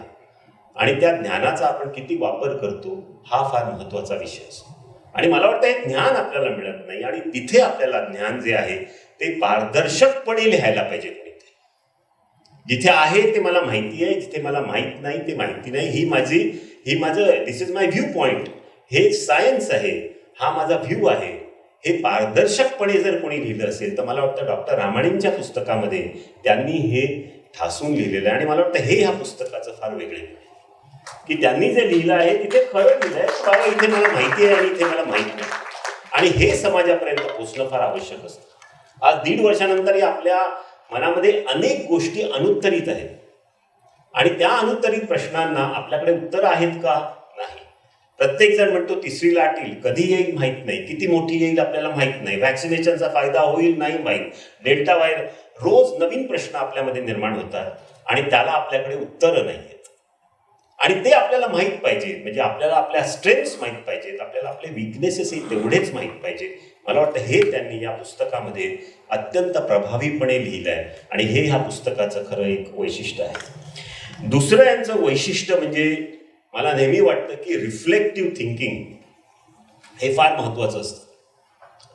आणि त्या ज्ञानाचा आपण किती वापर करतो हा फार महत्त्वाचा विषय असतो. आणि मला वाटतं हे ज्ञान आपल्याला मिळत नाही. आणि तिथे आपल्याला ज्ञान जे आहे ते पारदर्शकपणे लिहायला पाहिजे. कोणीतरी जिथे आहे ते मला माहिती आहे, जिथे मला माहीत नाही ते माहिती नाही, ही माझं दिस इज माय व्ह्यू पॉईंट, हे सायन्स आहे, हा माझा व्ह्यू आहे, हे पारदर्शकपणे जर कोणी लिहिलं असेल तर मला वाटतं डॉक्टर रामाणींच्या पुस्तकामध्ये त्यांनी हे ठासून लिहिलेलं आहे. आणि मला वाटतं हे ह्या पुस्तकाचं फार वेगळे की त्यांनी जे लिहिलं आहे तिथे खरं लिहिलं आहे बाबा इथे मला माहिती आहे आणि इथे मला माहीत नाही. आणि हे समाजापर्यंत पोचणं फार आवश्यक असतं. आज 1.5 वर्षानंतरही आपल्या मनामध्ये अनेक गोष्टी अनुत्तरित आहेत आणि त्या अनुत्तरित प्रश्नांना आपल्याकडे उत्तर आहेत का? नाही. प्रत्येक जण म्हणतो 3री लाट येईल, कधी येईल माहीत नाही, किती मोठी येईल आपल्याला माहीत नाही, व्हॅक्सिनेशनचा फायदा होईल नाही माहीत, डेल्टा व्हायरस, रोज नवीन प्रश्न आपल्यामध्ये निर्माण होतात आणि त्याला आपल्याकडे उत्तरं नाही आहेत. आणि ते आपल्याला माहीत पाहिजे. म्हणजे आपल्याला आपल्या स्ट्रेंथ्स माहीत पाहिजेत, आपल्याला आपले विकनेसेसही तेवढेच माहीत पाहिजे. मला वाटतं हे त्यांनी या पुस्तकामध्ये अत्यंत प्रभावीपणे लिहिलं आहे आणि हे ह्या पुस्तकाचं खरं एक वैशिष्ट्य आहे. दुसरं यांचं वैशिष्ट्य म्हणजे मला नेहमी वाटतं की रिफ्लेक्टिव्ह थिंकिंग हे फार महत्त्वाचं असतं.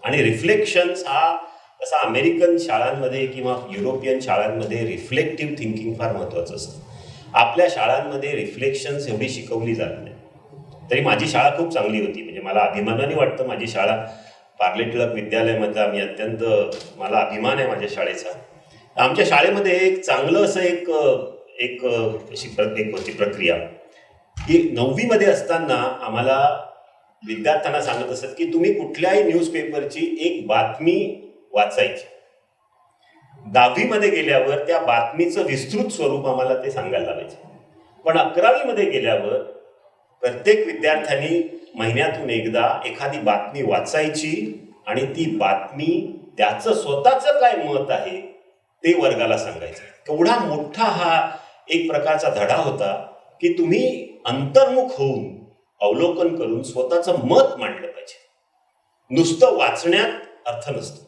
आणि रिफ्लेक्शन्स हा तसा अमेरिकन शाळांमध्ये किंवा युरोपियन शाळांमध्ये रिफ्लेक्टिव्ह थिंकिंग फार महत्त्वाचं असतं. आपल्या शाळांमध्ये रिफ्लेक्शन्स एवढी शिकवली जात नाही. तरी माझी शाळा खूप चांगली होती. म्हणजे मला अभिमानाने वाटतं माझी शाळा पार्ले टिळक विद्यालयामधला मी अत्यंत मला अभिमान आहे माझ्या शाळेचा. आमच्या शाळेमध्ये एक चांगलं असं एक होती प्रक्रिया की 9वी असताना आम्हाला विद्यार्थ्यांना सांगत असत की तुम्ही कुठल्याही न्यूजपेपरची एक बातमी वाचायची. 10वी गेल्यावर त्या बातमीचं विस्तृत स्वरूप आम्हाला ते सांगायला लावायचे. पण 11वी गेल्यावर प्रत्येक विद्यार्थ्यांनी महिन्यातून एकदा एखादी बातमी वाचायची आणि ती बातमी त्याचं स्वतःचं काय मत आहे ते वर्गाला सांगायचं. केवढा मोठा हा एक प्रकारचा धडा होता की तुम्ही अंतर्मुख होऊन अवलोकन करून स्वतःचं मत मांडलं पाहिजे. नुसतं वाचण्यात अर्थ नसतो.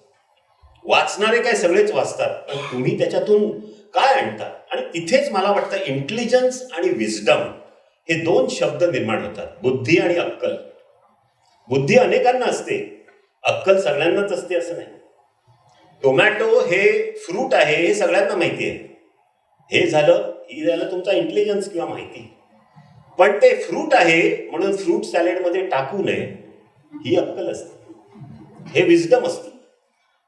वाचणारे काय सगळेच वाचतात, पण तुम्ही त्याच्यातून काय आणता. आणि तिथेच मला वाटतं इंटेलिजन्स आणि विजडम हे 2 शब्द निर्माण होतात. बुद्धी आणि अक्कल. बुद्धी अनेकांना असते, अक्कल सगळ्यांनाच असते असं नाही. टोमॅटो हे फ्रूट आहे हे सगळ्यांना माहिती आहे. हे झालं तुमचा इंटेलिजन्स किंवा माहिती. पण ते फ्रूट आहे म्हणून फ्रूट सॅलेडमध्ये टाकू नये ही अक्कल असते, हे विजडम असतं.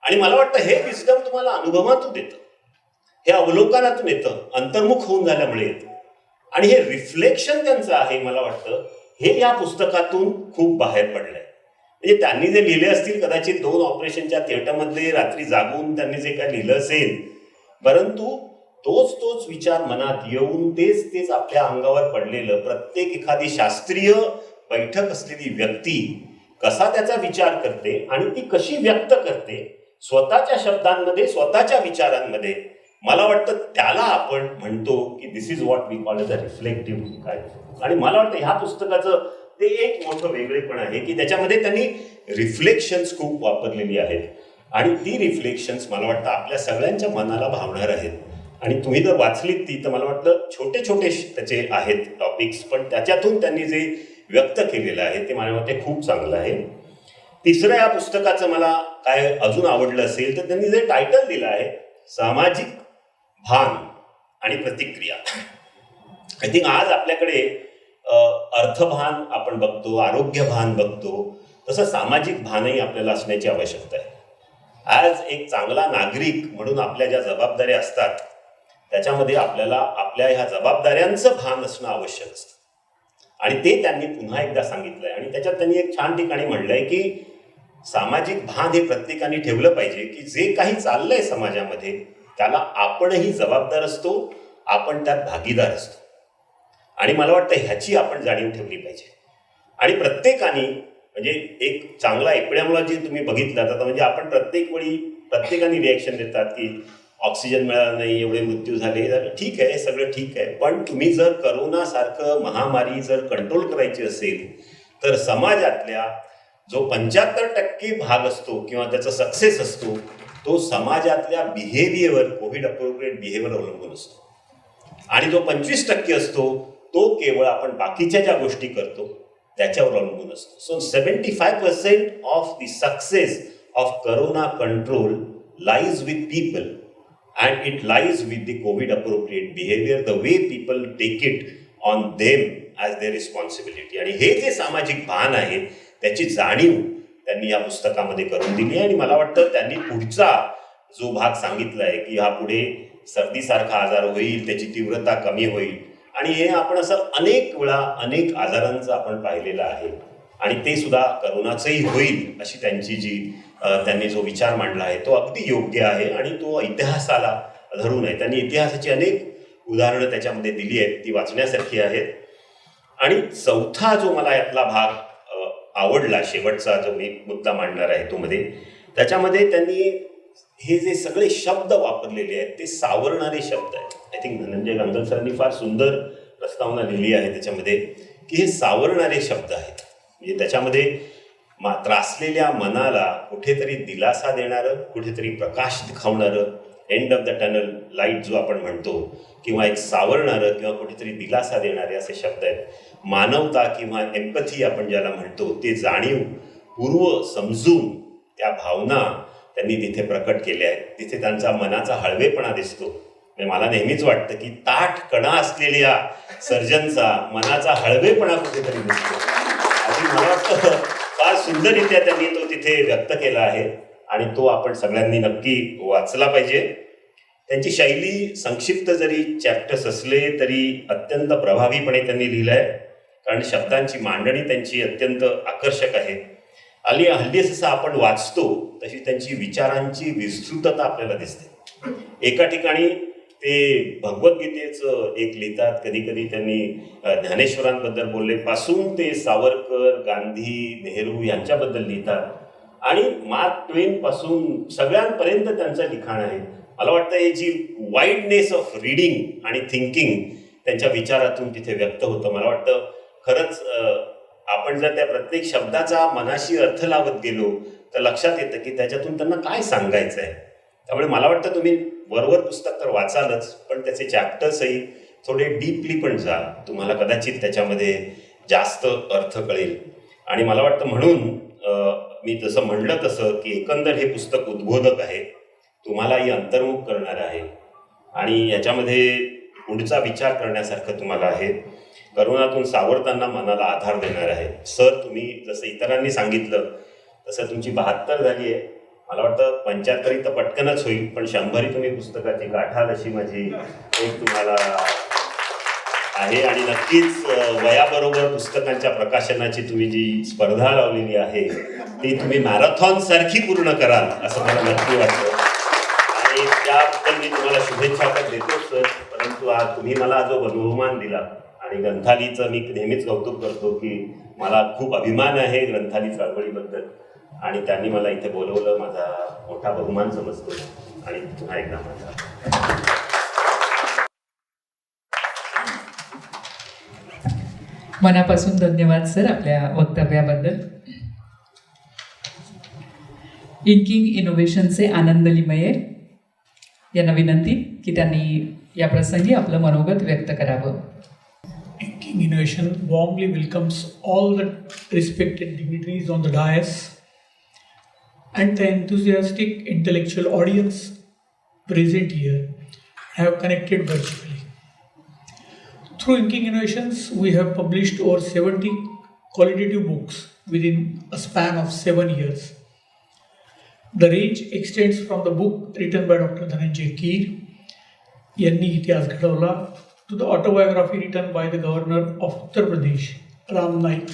आणि मला वाटतं हे विजडम तुम्हाला अनुभवातून येतं, हे अवलोकनातून येतं, अंतर्मुख होऊन झाल्यामुळे येतं. आणि हे रिफ्लेक्शन त्यांचं आहे मला वाटतं हे या पुस्तकातून खूप बाहेर पडलंय. म्हणजे त्यांनी जे लिहिले असतील कदाचित 2 ऑपरेशनच्या थिएटरमध्ये रात्री जागून त्यांनी जे काय लिहिलं असेल, परंतु तोच विचार मनात येऊन तेच आपल्या अंगावर पडलेलं प्रत्येक एखादी शास्त्रीय बैठक असलेली व्यक्ती कसा त्याचा विचार करते आणि ती कशी व्यक्त करते स्वतःच्या शब्दांमध्ये, स्वतःच्या विचारांमध्ये, मला वाटतं त्याला आपण म्हणतो की this is what we call as a reflective काय. आणि मला वाटतं ह्या पुस्तकाचं ते एक मोठं वेगळेपण आहे की त्याच्यामध्ये त्यांनी रिफ्लेक्शन्स खूप वापरलेली आहेत आणि ती रिफ्लेक्शन्स मला वाटतं आपल्या सगळ्यांच्या मनाला भावणार आहेत. आणि तुम्ही जर वाचलीत ती तर मला वाटतं छोटे त्याचे आहेत टॉपिक्स, पण त्याच्यातून त्यांनी जे व्यक्त केलेलं आहे ते माझ्या मते खूप चांगलं आहे. तिसरं या पुस्तकाचं मला काय अजून आवडलं असेल तर त्यांनी जे टायटल दिलं आहे सामाजिक भान आणि प्रतिक्रिया. आय थिंक आज आपल्याकडे अर्थभान आपण बघतो, आरोग्यभान बघतो, तसं सामाजिक भानही आपल्याला असण्याची आवश्यकता आहे. आज एक चांगला नागरिक म्हणून आपल्या ज्या जबाबदाऱ्या असतात त्याच्यामध्ये आपल्याला आपल्या ह्या जबाबदाऱ्यांचं भान असणं आवश्यक असतं आणि ते त्यांनी पुन्हा एकदा सांगितलंय. आणि त्याच्यात त्यांनी एक छान ठिकाणी म्हणलंय की सामाजिक भान हे प्रत्येकाने ठेवलं पाहिजे की जे काही चाललंय समाजामध्ये त्याला आपणही जबाबदार असतो, आपण त्यात भागीदार असतो. आणि मला वाटतं ह्याची आपण जाणीव ठेवली पाहिजे. आणि प्रत्येकाने म्हणजे एक चांगला एपिडेमॉलॉजी तुम्ही बघितला तर म्हणजे आपण प्रत्येक वेळी प्रत्येकाने रिॲक्शन देतात की ऑक्सिजन मिळाला नाही, एवढे मृत्यू झाले, ठीक आहे, सगळं ठीक आहे, पण तुम्ही जर करोनासारखं महामारी जर कंट्रोल करायची असेल तर समाजातल्या जो 75% भाग असतो किंवा त्याचा सक्सेस असतो तो समाजातल्या बिहेवियर, कोविड अप्रोप्रिएट बिहेवियर अवलंबून असतो. आणि जो 25% असतो तो केवळ आपण बाकीच्या ज्या गोष्टी करतो त्याच्यावर अवलंबून असतो. So 75% of the success of corona control lies with people and it lies with the COVID appropriate behavior, the way people take it on them as their responsibility. आणि हे जे सामाजिक भान आहे त्याची जाणीव त्यांनी या पुस्तकामध्ये करून दिली आहे. आणि मला वाटतं त्यांनी पुढचा जो भाग सांगितला आहे की हा पुढे सर्दीसारखा आजार होईल, त्याची तीव्रता कमी होईल आणि हे आपण असं अनेक वेळा अनेक आजारांचं आपण पाहिलेलं आहे आणि ते सुद्धा करोनाचंही होईल अशी त्यांची त्यांनी जो विचार मांडला आहे तो अगदी योग्य आहे आणि तो इतिहासाला धरून आहे. त्यांनी इतिहासाची अनेक उदाहरणं त्याच्यामध्ये दिली आहेत, ती वाचण्यासारखी आहेत. आणि चौथा जो मला यातला भाग आवडला, शेवटचा जो मी मुद्दा मांडणार आहे तो मध्ये, त्याच्यामध्ये त्यांनी हे जे सगळे शब्द वापरलेले आहेत ते सावरणारे शब्द आहेत. आय थिंक धनंजय गांगल सरांनी फार सुंदर प्रस्तावना लिहिली आहे त्याच्यामध्ये की हे सावरणारे शब्द आहेत. म्हणजे त्याच्यामध्ये त्रासलेल्या मनाला कुठेतरी दिलासा देणारं, कुठेतरी प्रकाश दिखावणारं, end of the tunnel light जो आपण म्हणतो, किंवा एक सावरणारं किंवा कुठेतरी दिलासा देणारे असे शब्द आहेत. मानवता किंवा एम्पथी आपण ज्याला म्हणतो ते जाणीव पूर्व समजून त्या भावना त्यांनी तिथे प्रकट केल्या आहेत. तिथे त्यांचा मनाचा हळवेपणा दिसतो. मला नेहमीच वाटतं की ताठ कणा असलेल्या सर्जनचा मनाचा हळवेपणा कुठेतरी दिसतो आणि मला वाटतं फार सुंदररित्या त्यांनी तो तिथे व्यक्त केला आहे आणि तो आपण सगळ्यांनी नक्की वाचला पाहिजे. त्यांची शैली संक्षिप्त जरी चॅप्टर्स असले तरी अत्यंत प्रभावीपणे त्यांनी लिहिलं आहे, कारण शब्दांची मांडणी त्यांची अत्यंत आकर्षक आहे. हल्ली जसं आपण वाचतो तशी त्यांची विचारांची विस्तृतता आपल्याला दिसते. एका ठिकाणी ते भगवद्गीतेचं एक लिहितात, कधी कधी त्यांनी ज्ञानेश्वरांबद्दल बोलले पासून ते सावरकर, गांधी, नेहरू यांच्याबद्दल लिहितात आणि मार्क ट्वेन पासून सगळ्यांपर्यंत त्यांचं लिखाण आहे. मला वाटतं हे जी वाईडनेस ऑफ रीडिंग आणि थिंकिंग त्यांच्या विचारातून तिथे व्यक्त होतं. मला वाटतं खरंच आपण जर त्या प्रत्येक शब्दाचा मनाशी अर्थ लावत गेलो तर लक्षात येतं की त्याच्यातून त्यांना काय सांगायचं आहे. त्यामुळे मला वाटतं तुम्ही वरवर पुस्तक तर वाचालच, पण त्याचे चॅप्टर्सही थोडे डीपली पण जा, तुम्हाला कदाचित त्याच्यामध्ये जास्त अर्थ कळेल. आणि मला वाटतं म्हणून मी जसं म्हणलं तसं की एकंदर हे पुस्तक उद्बोधक आहे, तुम्हालाही अंतर्मुख करणार आहे आणि याच्यामध्ये पुढचा विचार करण्यासारखं तुम्हाला आहे. करोनातून सावरताना मनाला आधार देणार आहे. सर, तुम्ही जसं इतरांनी सांगितलं तसं तुमची 72 झाली आहे. मला वाटतं 75 तर पटकनच होईल, पण 100 तुम्ही पुस्तकाची गाठाल अशी माझी एक तुम्हाला आहे आणि नक्कीच वयाबरोबर पुस्तकांच्या प्रकाशनाची तुम्ही जी स्पर्धा लावलेली आहे ती तुम्ही मॅरेथॉन सारखी पूर्ण कराल असं मला नक्की वाटतं आणि त्याबद्दल मी तुम्हाला शुभेच्छा तर देतोच सर. परंतु आज तुम्ही मला जो बहुमान दिला आणि ग्रंथालीचं मी नेहमीच कौतुक करतो की मला खूप अभिमान आहे ग्रंथाली चळवळीबद्दल आणि त्यांनी मला इथे बोलवलं माझा मोठा बहुमान समजतो आणि पुन्हा एकदा माझा मनापासून धन्यवाद सर आपल्या वक्तव्याबद्दल. इंकिंग इनोव्हेशनचे आनंद लिमये यांना विनंती की त्यांनी या प्रसंगी आपलं मनोगत व्यक्त करावं. Inking Innovation warmly welcomes all the respected dignitaries on the dais and the enthusiastic intellectual audience present here have connected virtually. Through Inking Innovations, we have published over 70 qualitative books within a span of 7 years. The range extends from the book written by Dr. Dhananjay Keer, Yanni Itihas Ghadawla, to the autobiography written by the governor of Uttar Pradesh, Ram Naik,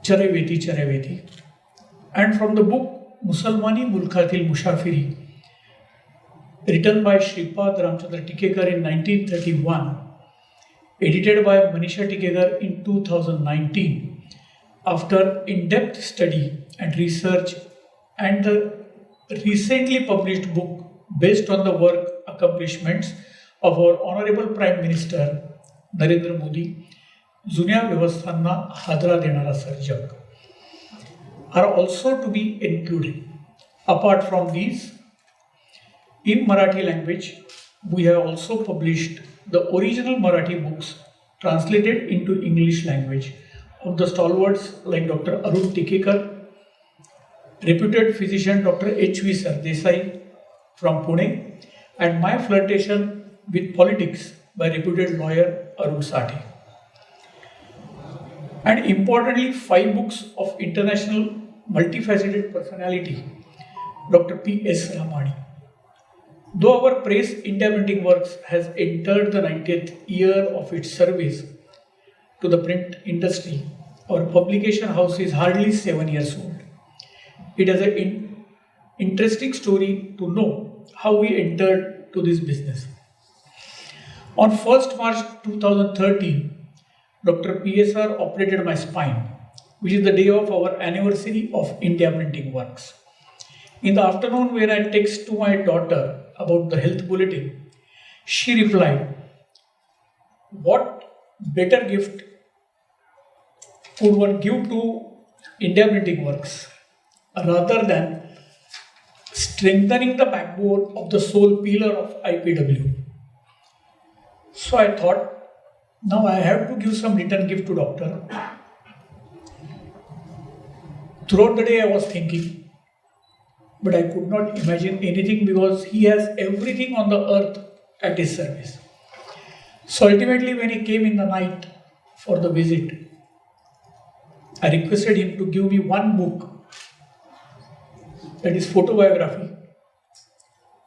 Charaveti Charaveti, and from the book Musalmani Mulkatil Mushafiri, written by Shripad Ramchandra Tikekar in 1931, edited by Manisha Tikekar in 2019, after in-depth study and research, and the recently published book based on the work accomplishments of our Honorable Prime Minister Narendra Modi, जुन्या व्यवस्थांना हादरा देणारा सर्जक, are also to be included. Apart from these, in Marathi language, we have also published the original Marathi books translated into English language of the stalwarts like Dr. Arun Tikekar, reputed physician Dr. H.V. Sardesai from Pune, and My Flirtation with Politics by reputed lawyer Arun Sathe. And importantly, 5 books of international multifaceted personality, Dr. P.S.R. Though our press India printing works has entered the 90th year of its service to the print industry, our publication house is hardly 7 years old. It has an interesting story to know how we entered to this business. On 1st March 2013, Dr. PSR operated my spine, which is the day of our anniversary of India printing works. In the afternoon, when I text to my daughter about the health bulletin, she replied, "What better gift could one give to India printing works rather than strengthening the backbone of the sole pillar of IPW?" So I thought, now I have to give some return gift to doctor. Throughout the day I was thinking, but I could not imagine anything because he has everything on the earth at his service. So ultimately, when he came in the night for the visit, I requested him to give me one book, that is photobiography,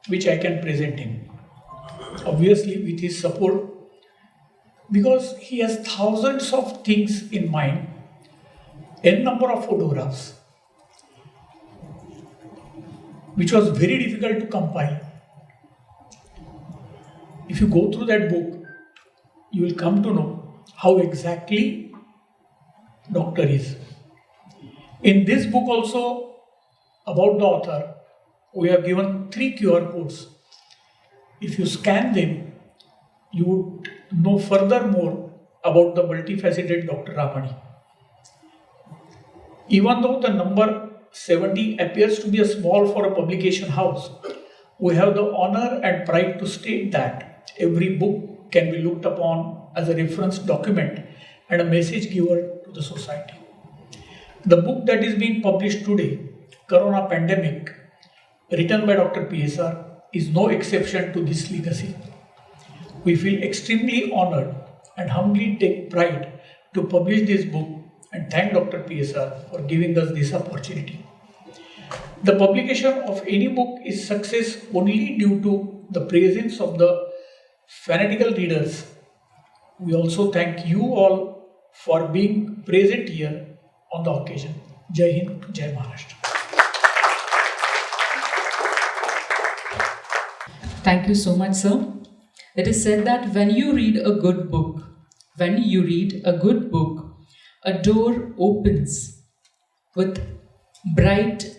which I can present him. Obviously with his support, because he has thousands of things in mind, n number of photographs, which was very difficult to compile. If you go through that book, you will come to know how exactly doctor is. In this book also, about the author, we have given 3 QR codes. If you scan them, you would know furthermore about the multifaceted Dr. Ramani. Even though the number 70 appears to be a small for a publication house, we have the honor and pride to state that every book can be looked upon as a reference document and a message giver to the society. The book that is being published today, Corona Pandemic, written by Dr. PSR, is no exception to this legacy. We feel extremely honored and humbly take pride to publish this book and thank Dr. PSR for giving us this opportunity. The publication of any book is success only due to the presence of the fanatical readers We also thank you all for being present here on the occasion. Jai Hind, Jai Maharashtra. Thank you so much, sir. It is said that when you read a good book, a door opens with bright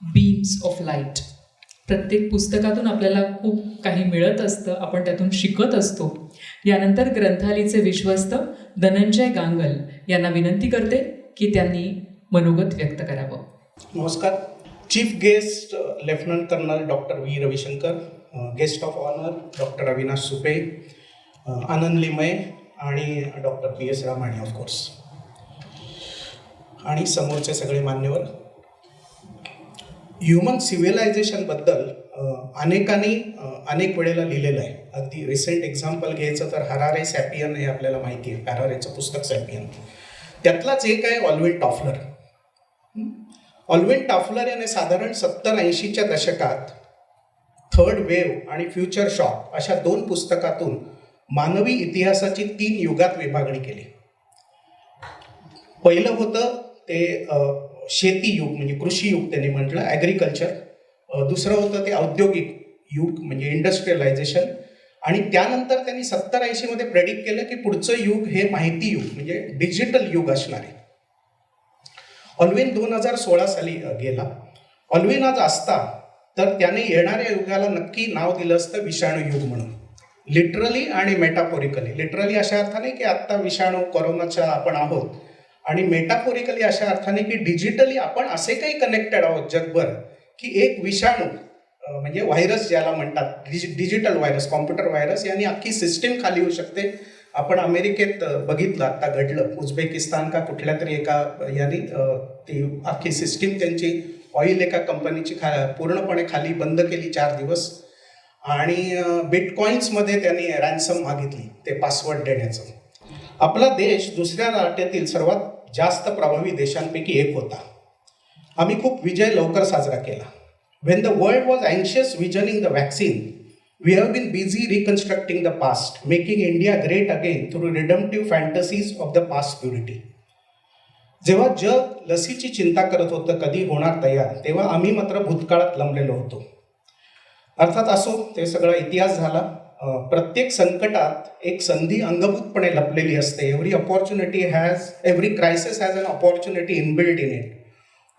beams of light. प्रत्येक पुस्तकातून आपल्याला खूप काही मिळत असतं, आपण त्यातून शिकत असतो. यानंतर ग्रंथालयाचे विश्वस्त धनंजय गांगल यांना विनंती करते की त्यांनी मनोगत व्यक्त करावं. नमस्कार. Chief guest lieutenant colonel doctor V Ravishankar, guest of honour doctor Avinash Supe, Anand Limaye आणि डॉक्टर PS रामाणी ऑफकोर्स, आणि समोरचे सगळे मान्यवर. ह्युमन सिव्हिलायझेशनबद्दल अनेकांनी अनेक वेळेला लिहिलेलं आहे. अगदी रिसेंट एक्झाम्पल घ्यायचं तर हरारे सॅपियन हे आपल्याला माहिती आहे, हरारेचं पुस्तक सॅपियन. त्यातलाच एक आहे ऑल्विन टॉफलर. ऑल्विन टॉफलर याने साधारण 70-80च्या दशकात थर्ड वेव्ह आणि फ्युचर शॉक अशा 2 पुस्तकातून मानवी इतिहासाची 3 युगात विभागणी केली. पहिलं होतं ते शेती युग म्हणजे कृषी युग त्यांनी म्हटलं, ॲग्रिकल्चर. दुसरं होतं ते औद्योगिक युग म्हणजे इंडस्ट्रियलायझेशन. आणि त्यानंतर त्यांनी 70-80मध्ये प्रेडिक्ट केलं की पुढचं युग हे माहिती युग म्हणजे डिजिटल युग असणार आहे. ऑल्विन 2016 साली गेला. ऑल्विन आज असता तर त्याने येणाऱ्या युगाला नक्की नाव दिलं असतं विषाणू युग म्हणून, लिटरली आणि मेटाफोरिकली. लिटरली अशा अर्थाने की आत्ता विषाणू कोरोनाच्या आपण आहोत, आणि मेटाफोरिकली अशा अर्थाने की डिजिटली आपण असे काही कनेक्टेड आहोत जगभर की एक विषाणू म्हणजे व्हायरस ज्याला म्हणतात, डिजिटल व्हायरस, कॉम्प्युटर व्हायरस, यांनी अख्खी सिस्टीम खाली होऊ शकते. आपण अमेरिकेत बघितलं आता घडलं, उझबेकिस्तान का कुठल्या तरी एका यांनी ती अख्खी सिस्टीम त्यांची ऑइल एका कंपनीची पूर्णपणे खाली बंद केली 4 दिवस. आणि बिटकॉइन्समध्ये त्यांनी रॅन्सम मागितली ते पासवर्ड देण्याचं. आपला देश दुसऱ्या लाटेतील सर्वात जास्त प्रभावी देशांपैकी एक होता. आम्ही खूप विजय लवकर साजरा केला. When the world was anxious visioning the vaccine, we have been busy reconstructing the past, making India great again through redemptive fantasies of the past purity. जेव्हा जग लसीची चिंता करत होतं कधी होणार तयार, तेव्हा आम्ही मात्र भूतकाळात लंबलेलो होतो. अर्थात असो, ते सगळा इतिहास झाला. प्रत्येक संकटात एक संधी अंगभूतपणे लपलेली असते. Every crisis has an opportunity inbuilt in it.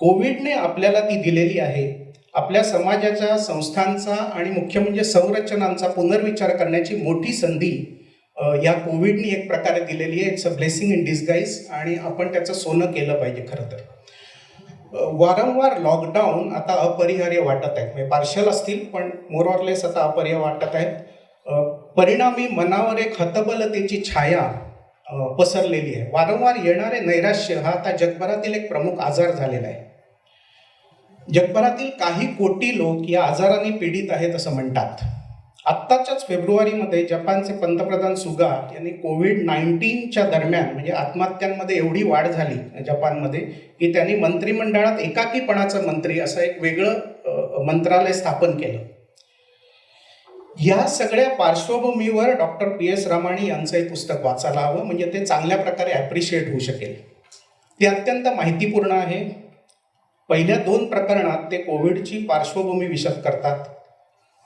कोविडने आपल्याला ती दिलेली आहे. आपल्या समाजाच्या संस्थांचा आणि मुख्य म्हणजे संरचनांचा पुनर्विचार करण्याची मोठी संधी या कोविडने एक प्रकारे दिलेली आहे. It's a blessing in disguise, आणि आपण त्याचं सोनं केलं पाहिजे. खरं तर वारंवार लॉकडाऊन आता अपरिहार्य वाटत आहेत, म्हणजे पार्शल असतील पण मोरऑरलेस आता अपरिहार्य वाटत आहेत. परिणामी मनावर एक हतबलतेची छाया पसरलेली आहे. वारंवार येणारे नैराश्य हा आता जगभरातील एक प्रमुख आजार झालेला आहे. जगभरातील काही कोटी लोक या आजाराने पीडित आहेत असं म्हणतात. आत्ताच्याच फेब्रुवारीमध्ये जपानचे पंतप्रधान सुगा यांनी कोविड-19च्या दरम्यान म्हणजे आत्महत्यांमध्ये एवढी वाढ झाली जपानमध्ये की त्यांनी मंत्रिमंडळात एकाकीपणाचं मंत्री असं एक वेगळं मंत्रालय स्थापन केलं. या सगळ्या पार्श्वभूमीवर डॉक्टर PS रामाणी यांचं एक पुस्तक वाचायला हवं, म्हणजे ते चांगल्या प्रकारे ॲप्रिशिएट होऊ शकेल. ते अत्यंत माहितीपूर्ण आहे. पहिल्या 2 प्रकरणात ते कोविडची पार्श्वभूमी विशद करतात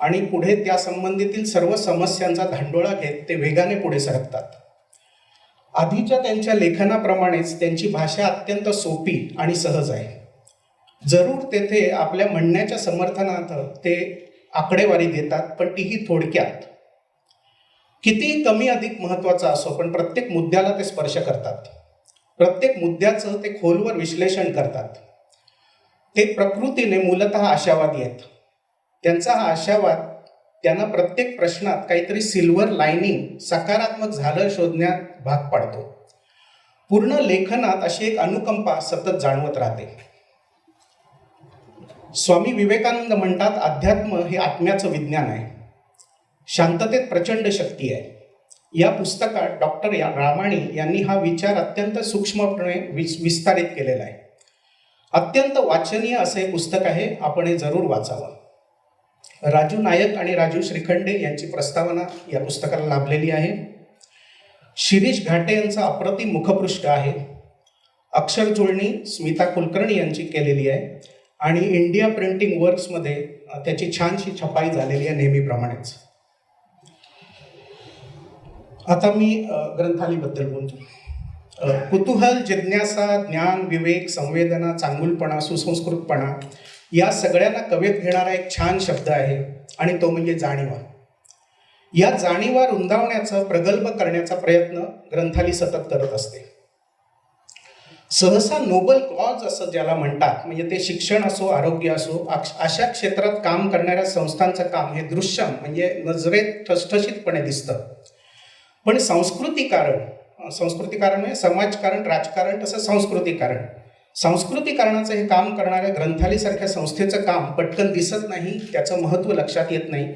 आणि पुढे त्या संबंधीतील सर्व समस्यांचा धांडोळा घेत ते वेगाने पुढे सरकतात. आधीच्या त्यांच्या लेखनाप्रमाणेच त्यांची भाषा अत्यंत सोपी आणि सहज आहे. जरूर तेथे आपल्या म्हणण्याच्या समर्थनार्थ ते आकडेवारी देतात, पण तीही थोडक्यात. कितीही कमी अधिक महत्त्वाचा असो, पण प्रत्येक मुद्द्याला ते स्पर्श करतात. प्रत्येक मुद्द्याचं ते खोलवर विश्लेषण करतात. ते प्रकृतीने मूलतः आशावादी आहेत. त्यांचा हा आशावाद त्यांना प्रत्येक प्रश्नात काहीतरी सिल्वर लायनिंग, सकारात्मक झालं शोधण्यात भाग पाडतो. पूर्ण लेखनात अशी एक अनुकंपा सतत जाणवत राहते. स्वामी विवेकानंद म्हणतात, अध्यात्म हे आत्म्याचं विज्ञान आहे. शांततेत प्रचंड शक्ती आहे. या पुस्तकात डॉक्टर रामाणी यांनी हा विचार अत्यंत सूक्ष्मपणे विस्तारित केलेला आहे. अत्यंत वाचनीय असं हे पुस्तक आहे. आपण हे जरूर वाचावं. राजू नायक आणि राजू श्रीखंडे यांची प्रस्तावना या पुस्तकाला लाभलेली आहे. शिरीष घाटे यांचं अप्रतिम मुखपृष्ठ आहे. अक्षर जुळणी स्मिता कुलकर्णी यांची केलेली आहे आणि इंडिया प्रिंटिंग वर्क्समध्ये त्याची छानशी छपाई झालेली आहे नेहमीप्रमाणेच. आता मी ग्रंथालीबद्दल बोलतो. कुतूहल, जिज्ञासा, ज्ञान, विवेक, संवेदना, चांगुलपणा, सुसंस्कृतपणा या सगळ्यांना कवेत घेणारा एक छान शब्द आहे आणि तो म्हणजे जाणीवा. या जाणीवा रुंदावण्याचा, प्रगल्भ करण्याचा प्रयत्न ग्रंथाली सतत करत असते. सहसा नोबल कॉज असं ज्याला म्हणतात, म्हणजे ते शिक्षण असो, आरोग्य असो, अशा क्षेत्रात काम करणाऱ्या संस्थांचं काम हे दृश्यम म्हणजे नजरेत ठसठशीतपणे दिसतं. पण संस्कृतीकारण म्हणजे समाजकारण, राजकारण, तसं संस्कृतीकारणाचं हे काम करणाऱ्या ग्रंथालीसारख्या संस्थेचं काम पटकन दिसत नाही, त्याचं महत्त्व लक्षात येत नाही.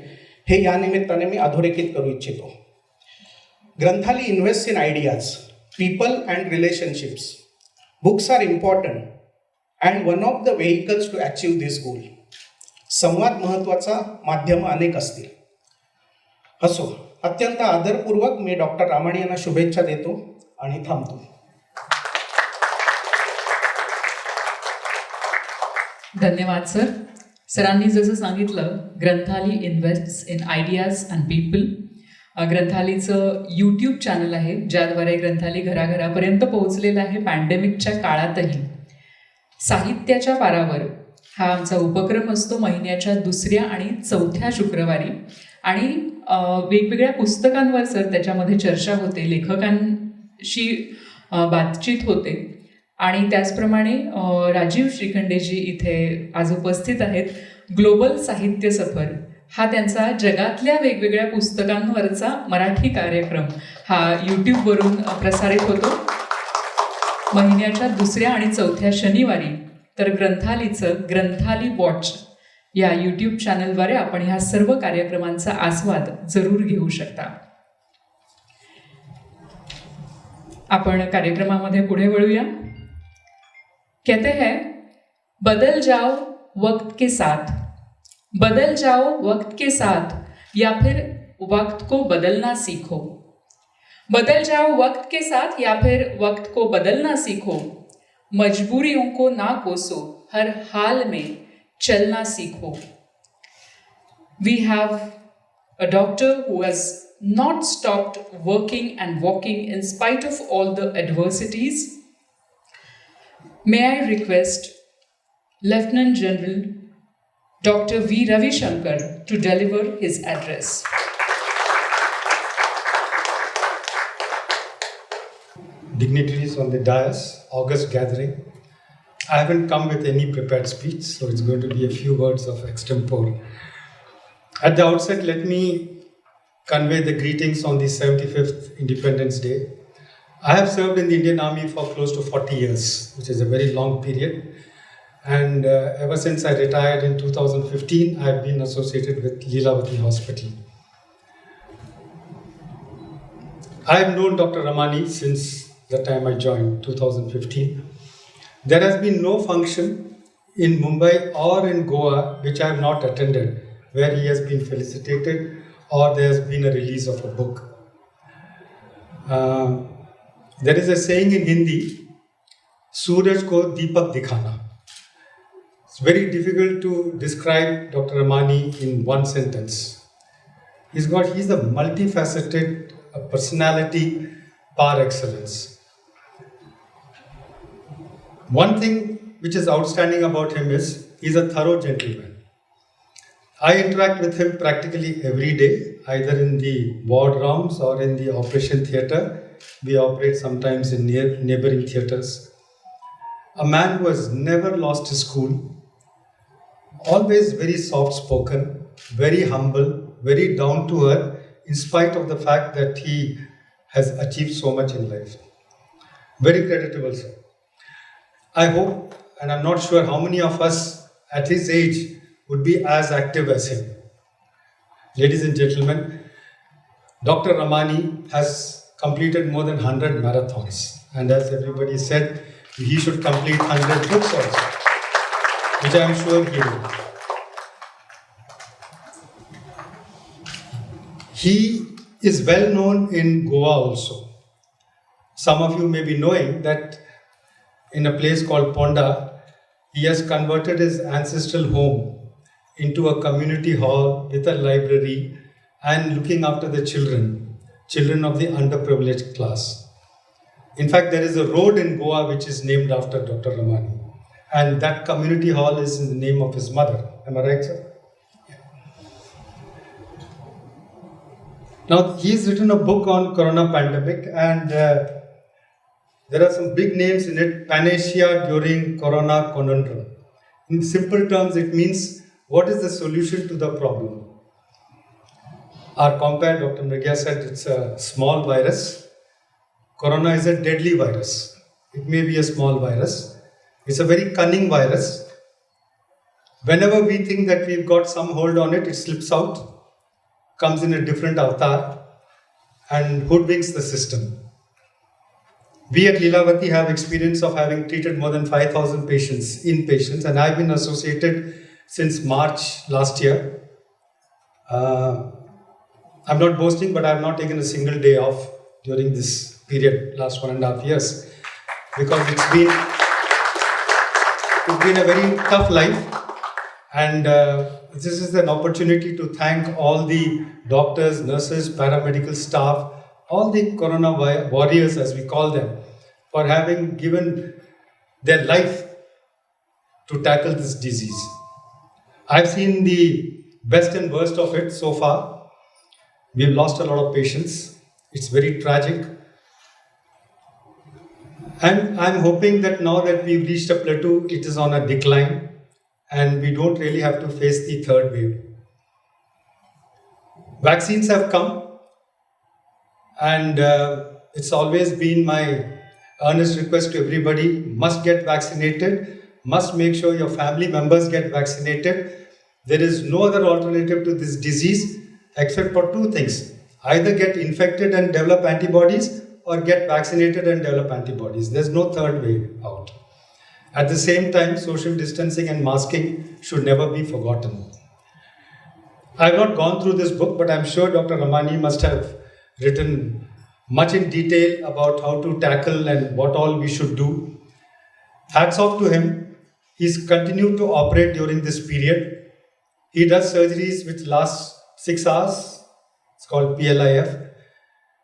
हे या निमित्ताने मी अधोरेखित करू इच्छितो. Granthali invest in ideas, people and relationships. Books are important and one of the vehicles to achieve this goal. संवाद महत्त्वाचा, माध्यम अनेक असतील. असो, अत्यंत आदरपूर्वक मी डॉक्टर रामाणी यांना शुभेच्छा देतो आणि थांबतो. धन्यवाद सर. सरांनी जसं सांगितलं, Granthali invests in ideas and people. ग्रंथालीचं यूट्यूब चॅनल आहे, ज्याद्वारे ग्रंथाली घराघरापर्यंत पोहोचलेलं आहे. पॅन्डेमिकच्या काळातही साहित्याच्या पारावर हा आमचा उपक्रम असतो महिन्याच्या 2ऱ्या आणि 4थ्या शुक्रवारी. आणि वेगवेगळ्या पुस्तकांवर सर त्याच्यामध्ये चर्चा होते, लेखकांशी बातचीत होते. आणि त्याचप्रमाणे राजीव श्रीखंडेजी इथे आज उपस्थित आहेत. ग्लोबल साहित्य सफर हा त्यांचा जगातल्या वेगवेगळ्या पुस्तकांवरचा मराठी कार्यक्रम हा यूट्यूबवरून प्रसारित होतो महिन्याच्या 2ऱ्या आणि 4थ्या शनिवारी. तर ग्रंथालीचं ग्रंथाली वॉच या यूट्यूब चॅनलद्वारे आपण ह्या सर्व कार्यक्रमांचा आस्वाद जरूर घेऊ शकता. आपण कार्यक्रमामध्ये पुढे वळूया. कहते हैं बदल जाओ वक्त के साथ, बदल जाओ वक्त के साथ, या फिर वक्त को बदलना सीखो. बदल जाओ वक्त के साथ या फिर वक्त को बदलना सीखो. मजबूरियों को ना कोसो, हर हाल में चलना सीखो. We have a doctor who has not stopped working and walking in spite of all the adversities. May I request Lieutenant General Dr. V. Ravi Shankar to deliver his address. Dignitaries on the dais, august gathering. I haven't come with any prepared speech, so it's going to be a few words of extempore. At the outset, let me convey the greetings on the 75th Independence Day. I have served in the Indian Army for close to 40 years, which is a very long period. And ever since I retired in 2015, I have been associated with Leelavati Hospital. I have known Dr. Ramani since the time I joined, 2015. There has been no function in Mumbai or in Goa which I have not attended, where he has been felicitated or there has been a release of a book. There is a saying in Hindi, Suraj ko Deepak dikhana. It's very difficult to describe Dr. Ramani in one sentence. He's a multifaceted personality par excellence. One thing which is outstanding about him is he's a thorough gentleman. I interact with him practically every day, either in the ward rounds or in the operation theatre. We operate sometimes in neighboring theatres. A man who has never lost his cool, always very soft-spoken, very humble, very down-to-earth, in spite of the fact that he has achieved so much in life. Very creditable, sir. I hope, and I'm not sure how many of us at his age would be as active as him. Ladies and gentlemen, Dr. Ramani has completed more than 100 marathons, and as everybody said, he should complete 100 books also, which I am sure he will. He is well known in Goa also. some of you may be knowing that in a place called Ponda, he has converted his ancestral home into a community hall with a library and looking after the children of the underprivileged class. In fact, there is a road in Goa which is named after Dr. Ramani, and that community hall is in the name of his mother. Am I right, sir? Yeah. Now, he's written a book on corona pandemic, and there are some big names in it. Panacea during corona conundrum. In simple terms, it means what is the solution to the problem? Our compare, Dr. Mrigya said, it's a small virus. Corona is a deadly virus. It may be a small virus. It's a very cunning virus. Whenever we think that we've got some hold on it, it slips out, comes in a different avatar, and hoodwinks the system. We at Lilavati have experience of having treated more than 5,000 inpatients, and I've been associated since March last year. I'm not boasting, but I've not taken a single day off during this period, last 1.5 years, because it's been a very tough life, and this is an opportunity to thank all the doctors, nurses, paramedical staff, all the corona warriors, as we call them, for having given their life to tackle this disease. I've seen the best and worst of it so far. We've lost a lot of patients. It's very tragic. And I'm hoping that now that we've reached a plateau, it is on a decline and we don't really have to face the third wave. Vaccines have come, and it's always been my earnest request to everybody, must get vaccinated, must make sure your family members get vaccinated. There is no other alternative to this disease except for two things: either get infected and develop antibodies, or get vaccinated and develop antibodies. There's no third way out. At the same time, social distancing and masking should never be forgotten. I've not gone through this book, but I'm sure Dr. Ramani must have written much in detail about how to tackle and what all we should do. Hats off to him. He's continued to operate during this period. He does surgeries which last 6 hours. It's called PLIF.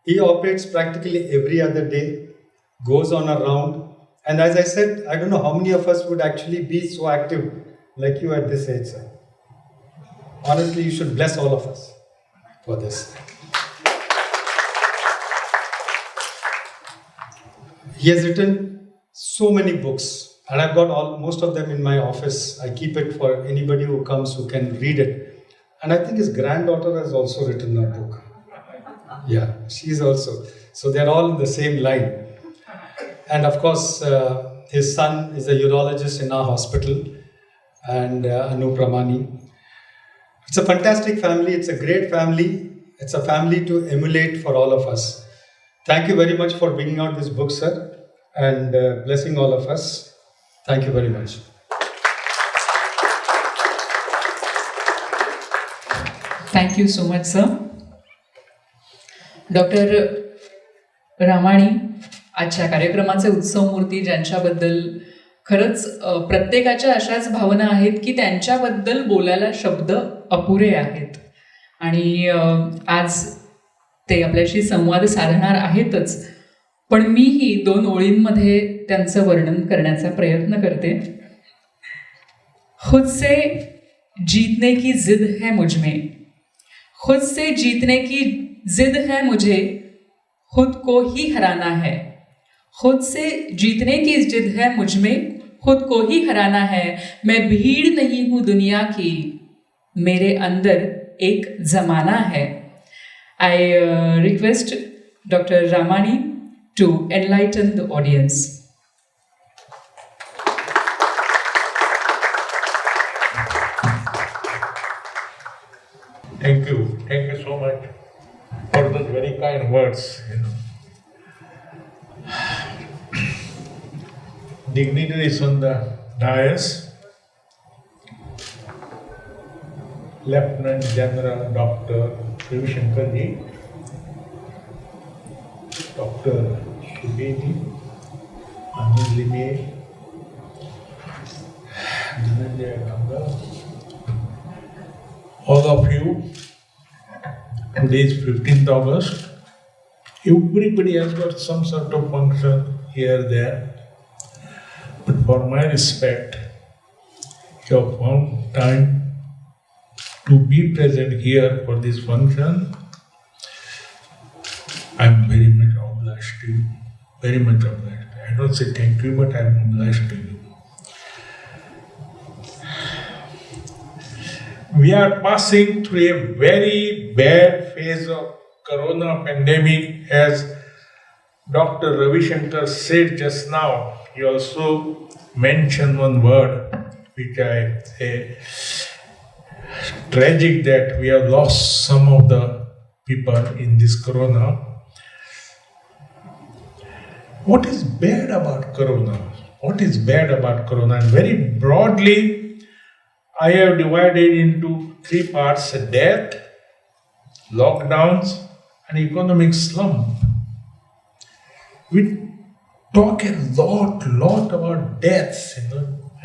He operates practically every other day, goes on a round. And as I said, I don't know how many of us would actually be so active like you at this age, sir. Honestly, you should bless all of us for this. He has written so many books, and I've got most of them in my office. I keep it for anybody who comes who can read it. And I think his granddaughter has also written a book. Yeah, she's also. So they're all in the same line. And of course, his son is a urologist in our hospital, and Anup Ramani. It's a fantastic family. It's a great family. It's a family to emulate for all of us. Thank you very much for bringing out this book, sir, and blessing all of us. Thank you very much. Thank you so much, sir. Dr. Ramani, आजच्या कार्यक्रमाचे उत्सव मूर्ती, ज्यांच्याबद्दल खरंच प्रत्येकाच्या अशाच भावना आहेत की त्यांच्याबद्दल बोलायला शब्द अपुरे आहेत, आणि आज ते आपल्याशी संवाद साधणार आहेतच. पण मीही 2 ओळींमध्ये त्यांचं वर्णन करण्याचा प्रयत्न करते. खुद से जीतने की जिद है मुझमें, खुद से जीतने की जिद है मुझे, खुद को ही हराना है. खुद से जीतने की जिद है मुझमें, खुद को ही हराना है. मैं भीड़ नहीं हूँ दुनिया की, मेरे अंदर एक ज़माना है. I request Dr. Ramani to enlighten the audience. Thank you so much for those very kind words. Dignitaries on the dais, Lieutenant General Dr. Ravi Shankar ji, Dr. Trivedi, Anil Lime, Dhananjay Ganga, all of you. Today is 15th August. Everybody has got some sort of function here, there. But for my respect, you have found time to be present here for this function. I am very much obliged to you. Very much obliged. I don't say thank you, but I am obliged to you. We are passing through a very bad phase of corona pandemic, as Dr. Ravi Shankar said just now. He also mentioned one word which I say tragic, that we have lost some of the people in this corona. What is bad about corona? What is bad about corona? And very broadly, I have divided into three parts: death, lockdowns, and economic slump. We talk a lot about deaths,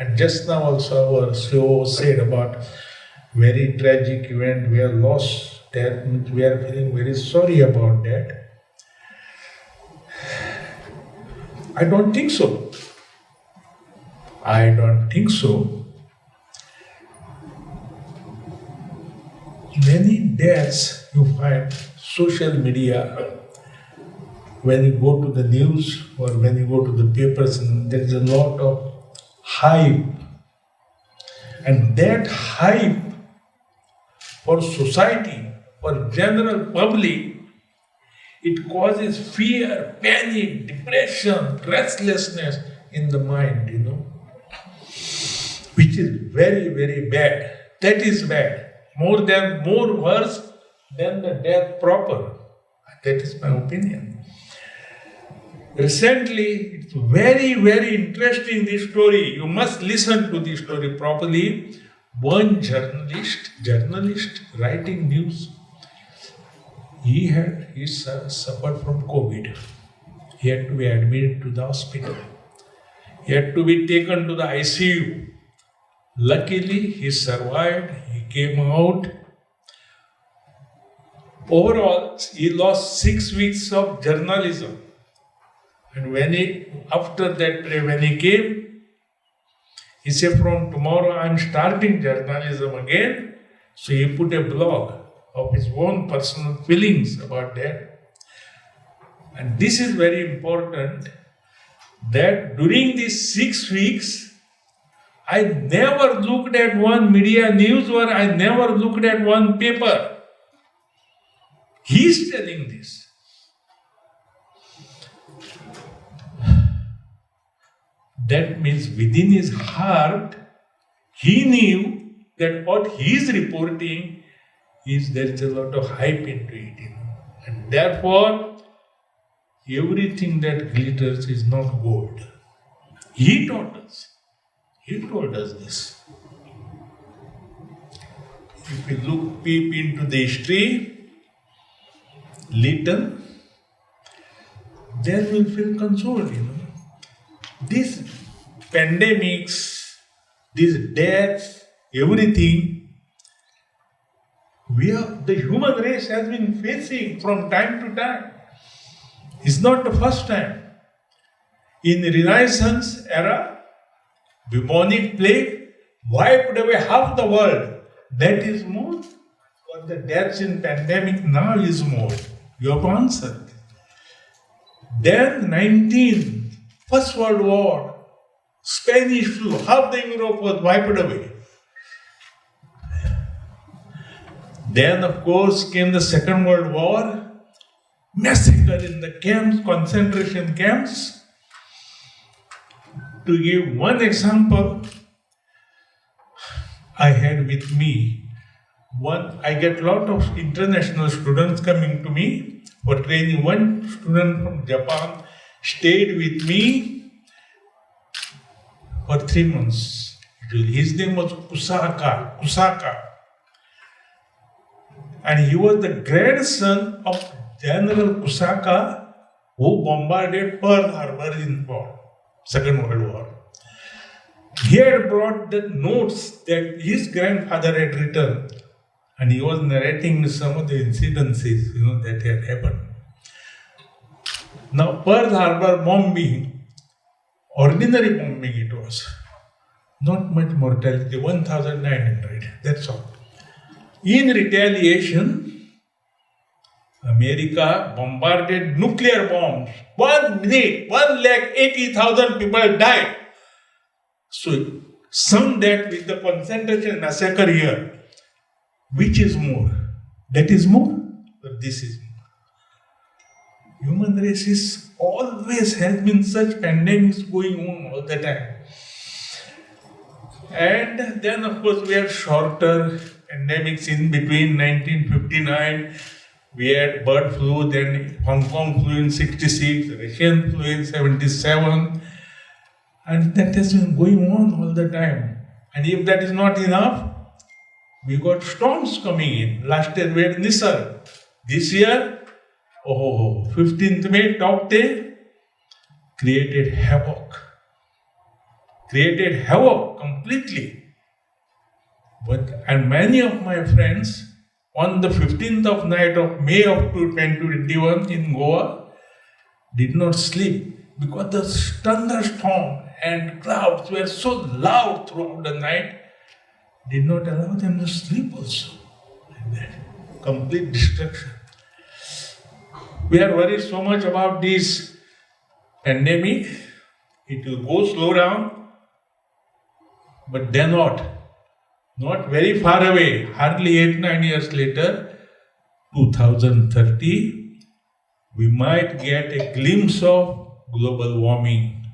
and just now also our CEO said about very tragic event. We have lost death. We are feeling very sorry about that. I don't think so. I don't think so. Many deaths you find social media, when you go to the news or when you go to the papers, there is a lot of hype. And that hype for society, for general public, it causes fear, panic, depression, restlessness in the mind, which is very, very bad. That is bad. More worse than the death proper. That is my opinion. Recently, it's very, very interesting, this story. You must listen to this story properly. One journalist writing news, he suffered from COVID. He had to be admitted to the hospital. He had to be taken to the ICU. Luckily, he survived. He came out. Overall, he lost 6 weeks of journalism. And after that, when he came, he said, from tomorrow I am starting journalism again. So he put a blog of his own personal feelings about that. And this is very important, that during these 6 weeks, I never looked at one media news or I never looked at one paper. He is telling this. That means within his heart, he knew that what he is reporting there is a lot of hype into it. And therefore, everything that glitters is not gold. He taught us. He told us this. If we look deep into the history, little, then we'll feel consoled, These pandemics, these deaths, everything, the human race has been facing from time to time. It's not the first time. In the Renaissance era, bubonic plague wiped away half the world. That is more. But the deaths in pandemic now is more. You have to answer. Then First World War, Spanish flu, half the Europe was wiped away. Then, of course, came the Second World War, massacre in the camps, concentration camps. To give one example, I had with me I get a lot of international students coming to me for training. One student from Japan stayed with me for 3 months. His name was Kusaka. And he was the grandson of General Kusaka, who bombarded Pearl Harbor in war, Second World War. He had brought the notes that his grandfather had written, and he was narrating some of the incidences, that had happened. Now, Pearl Harbor bombing, ordinary bombing it was, not much mortality, 1,900, that's all. In retaliation, America bombarded nuclear bombs. 1 minute, 180,000 people died. So, sum that with the concentration massacre here. Which is more? That is more, or this is more? Human race is always has been such pandemics going on all the time. And then, of course, we had shorter pandemics in between. 1959, we had bird flu, then Hong Kong flu in 66, Russian flu in 77. And that has been going on all the time. And if that is not enough, we got storms coming in. Last year we had Nisar. This year, 15th May, top day, created havoc completely. And many of my friends, on the 15th of night of May of 2021 in Goa, did not sleep because the thunderstorm and clouds were so loud throughout the night, did not allow them to sleep also. Like that. Complete destruction. We are worried so much about this pandemic. It will go slow down, but then not very far away, hardly 8-9 years later, 2030, we might get a glimpse of global warming.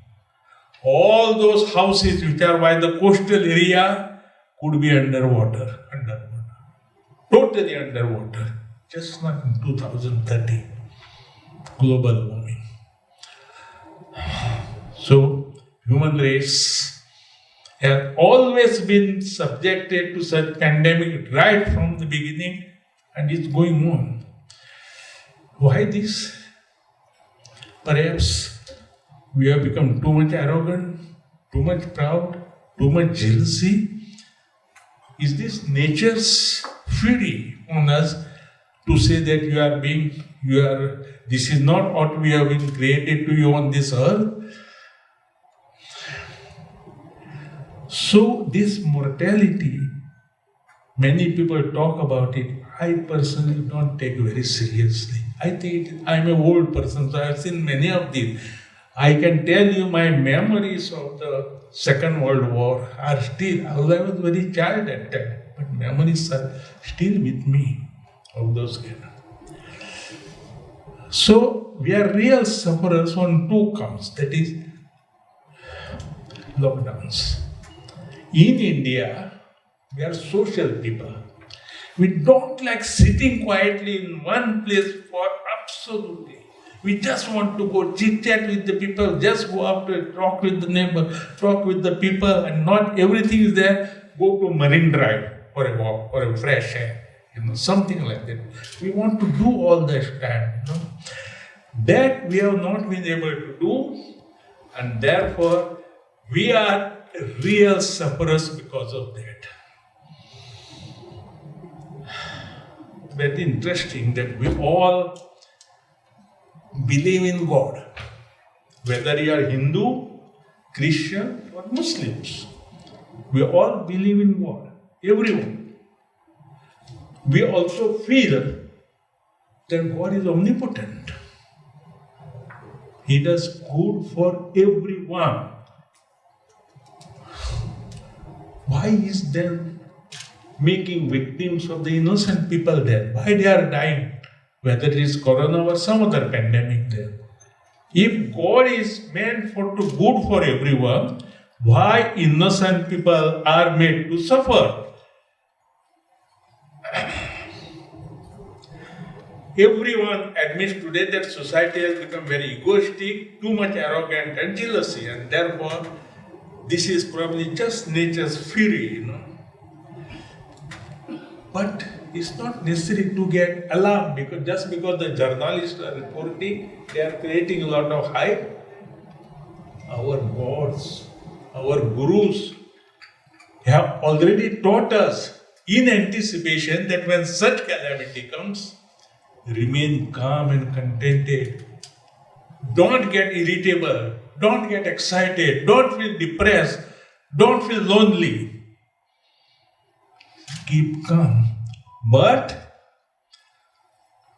All those houses which are by the coastal area could be underwater. Totally underwater. Just not in 2030. Global warming. So, human race has always been subjected to such pandemic right from the beginning, and it's going on. Why this? Perhaps we have become too much arrogant, too much proud, too much jealousy. Is this nature's fury on us to say that this is not what we have been created to you on this earth? So this mortality, many people talk about it. I personally don't take very seriously. I think I'm an old person, so I've seen many of these. I can tell you my memories of the Second World War are still, although I was very child at that, but memories are still with me of those games. So we are real sufferers on two counts, that is lockdowns. In India, we are social people. We don't like sitting quietly in one place for absolutely. We just want to go chit-chat with the people, just go out to talk with the neighbor, talk with the people, and not everything is there. Go to Marine Drive for a walk, for a fresh air, something like that. We want to do all that time, That we have not been able to do, and therefore we are real sufferers because of that. Very interesting that we all believe in God, whether you are Hindu, Christian, or Muslims. We all believe in God, everyone. We also feel that God is omnipotent. He does good for everyone. Why is then making victims of the innocent people there? Why they are dying? Whether it is corona or some other pandemic there. If God is meant for to good for everyone, why innocent people are made to suffer? Everyone admits today that society has become very egoistic, too much arrogant and jealousy, and therefore this is probably just nature's fury, But it's not necessary to get alarmed because just because the journalists are reporting, they are creating a lot of hype. Our gods, our gurus have already taught us in anticipation that when such calamity comes, remain calm and contented. Don't get irritable. Don't get excited. Don't feel depressed. Don't feel lonely. Keep calm. But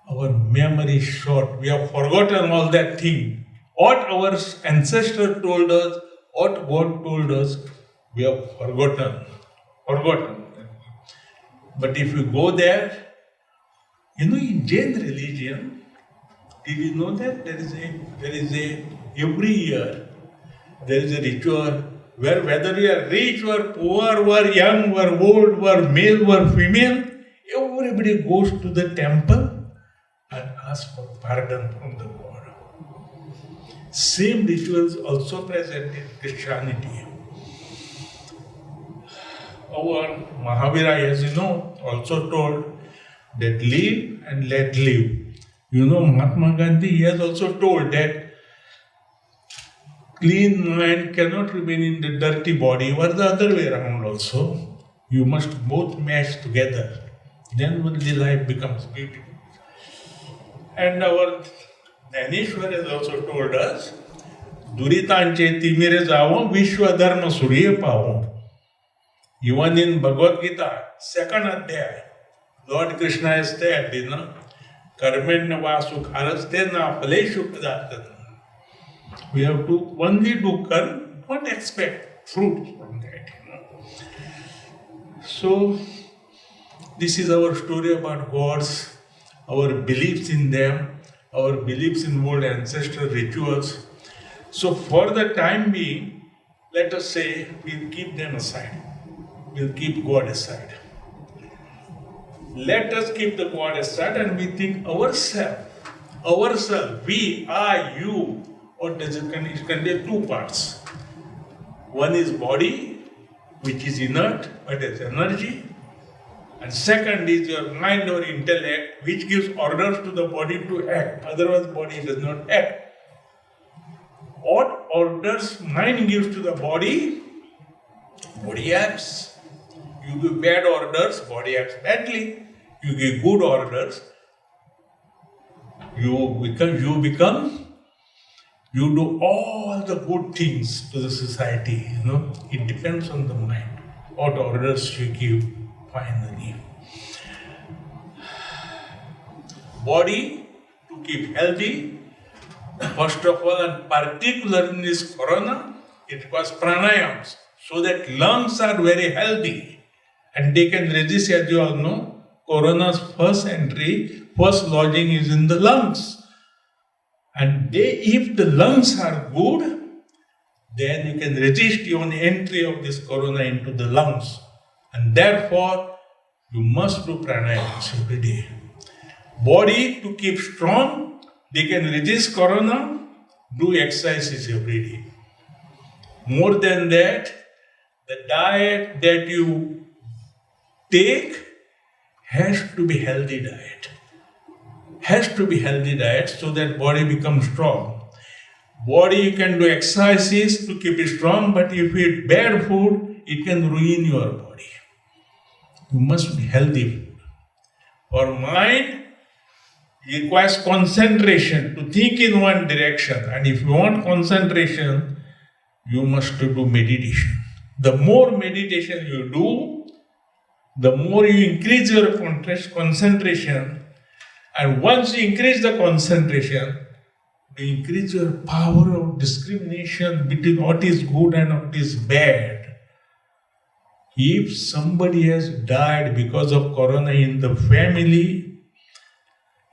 our memory is short. We have forgotten all that thing. What our ancestor told us, what God told us, we have forgotten. But if you go there, in Jain religion, did you know that there is a every year there is a ritual where whether you are rich or poor, or young or old, or male or female, everybody goes to the temple and asks for pardon from the God. Same rituals also present in Christianity. Our Mahavira, as you know, also told that live and let live. Mahatma Gandhi has also told that clean mind cannot remain in the dirty body, or the other way around also. You must both mesh together. Then only life becomes beautiful. And our Dhaneshwar has also told us, Duritanche timire javo, Vishwa dharma surya pavo. Even in Bhagavad Gita, second adhyaya, Lord Krishna has said, Karmenya vasu kharastena paleshu padatana. We have to only do karma, not expect fruit from that. So, this is our story about gods, our beliefs in them, our beliefs in old ancestral rituals. So, for the time being, let us say we'll keep them aside. We'll keep God aside. Let us keep the God aside and we think ourselves, we, I, you. What does it contain? It contains two parts. One is body, which is inert but has energy. And second is your mind or intellect, which gives orders to the body to act. Otherwise, body does not act. What orders mind gives to the body acts. You give bad orders, body acts badly. You give good orders, you do all the good things to the society. It depends on the mind. What orders you give finally. Body to keep healthy. First of all, and particularly in this corona, it was pranayams, so that lungs are very healthy and they can resist, as you all know. Corona's first lodging is in the lungs. And if the lungs are good, then you can resist even entry of this corona into the lungs. And therefore, you must do pranayams every day. Body to keep strong, they can resist corona, do exercises every day. More than that, the diet that you take has to be healthy diet. So that body becomes strong. Body, you can do exercises to keep it strong, but if you eat bad food, it can ruin your body. You must be healthy food. For mind, it requires concentration to think in one direction. And if you want concentration, you must do meditation. The more meditation you do, the more you increase your concentration, and once you increase the concentration, you increase your power of discrimination between what is good and what is bad. If somebody has died because of corona in the family,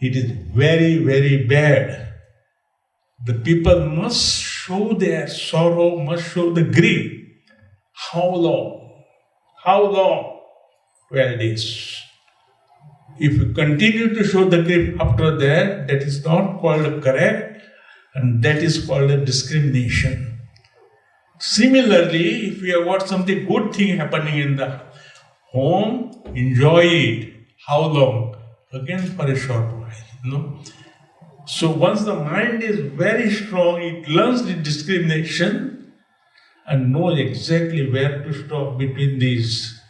it is very, very bad. The people must show their sorrow, must show the grief. How long? 12 days. If you continue to show the grief after that is not called correct, and that is called a discrimination. Similarly, if you have got something good thing happening in the home, enjoy it. How long? Again for a short while, So once the mind is very strong, it learns the discrimination and knows exactly where to stop between these.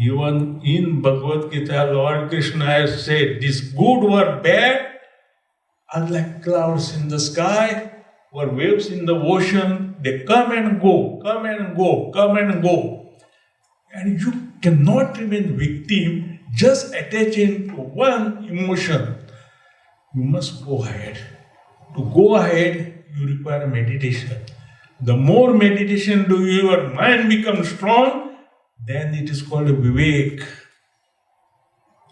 Even in Bhagavad Gita, Lord Krishna has said, this good or bad are like clouds in the sky or waves in the ocean. They come and go, come and go, come and go. And you cannot remain victim just attaching to one emotion. You must go ahead. To go ahead, you require meditation. The more meditation do your mind become strong, then it is called vivek.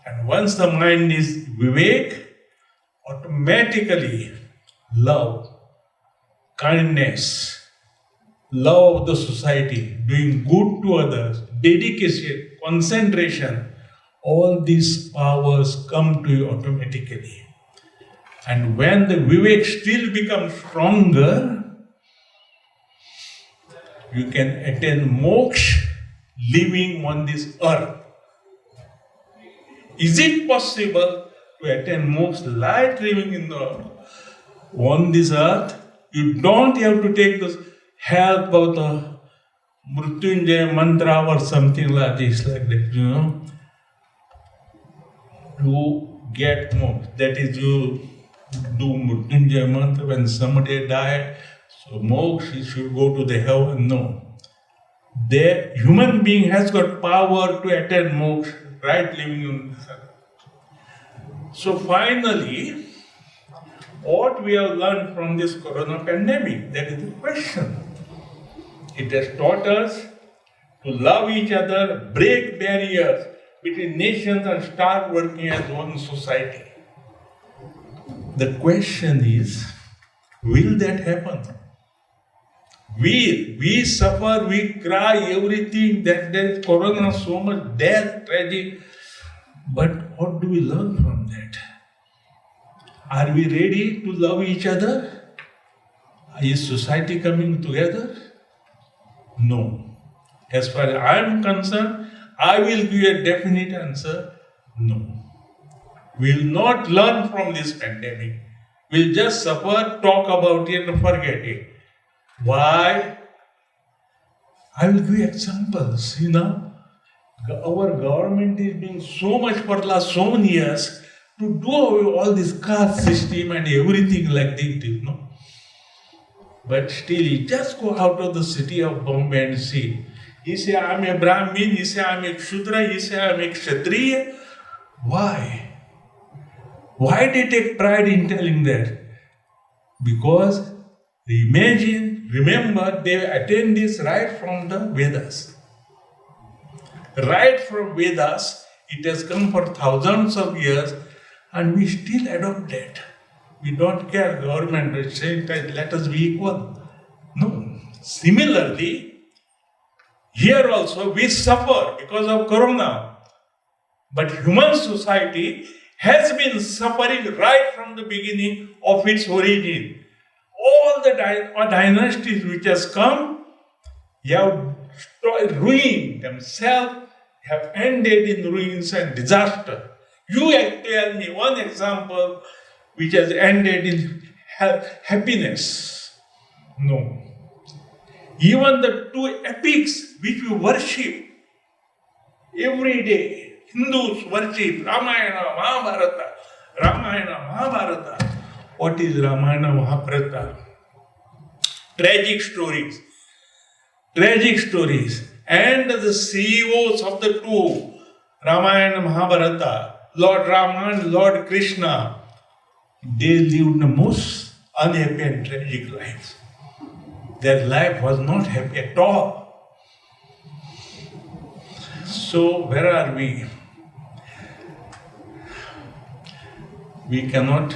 And once the mind is vivek, automatically love, kindness, love of the society, doing good to others, dedication, concentration, all these powers come to you automatically. And when the vivek still becomes stronger, you can attain moksha living on this earth. Is it possible to attain moksha light living in the earth? On this earth, you don't have to take the help of the Mrityunjaya mantra or something like this, like that, to get moksha. That is, you do Mrityunjaya mantra when somebody died, so moksha should go to the heaven. No. The human being has got power to attain moksha, right living on this earth. So finally, what we have learned from this corona pandemic, that is the question. It has taught us to love each other, break barriers between nations and start working as one society. The question is, will that happen? We suffer, we cry, everything, that there is corona, so much death, tragic. But what do we learn from that? Are we ready to love each other? Is society coming together? No. As far as I am concerned, I will give a definite answer, no. We will not learn from this pandemic. We will just suffer, talk about it and forget it. Why? I will give examples, Our government is doing so much for the last so many years to do away all this caste system and everything like that, But still, you just go out of the city of Bombay and see. He say, I am a Brahmin, he say, I am a Shudra, he say, I am a Kshatriya. Why? Why they take pride in telling that? Because remember, they attend this right from the Vedas. Right from Vedas, it has come for thousands of years, and we still adopt that. We don't care, government is saying that let us be equal. No. Similarly, here also we suffer because of corona. But human society has been suffering right from the beginning of its origin. All the dynasties which has come, have ruined themselves, have ended in ruins and disaster. You tell me one example which has ended in happiness. No. Even the two epics which we worship every day, Hindus worship Ramayana, Mahabharata. Ramayana, Mahabharata. What is Ramayana, Mahabharata? Tragic stories. Tragic stories. And the CEOs of the two, Ramayana, Mahabharata, Lord Rama and Lord Krishna, they lived the most unhappy and tragic lives. Their life was not happy at all. So, where are we? We cannot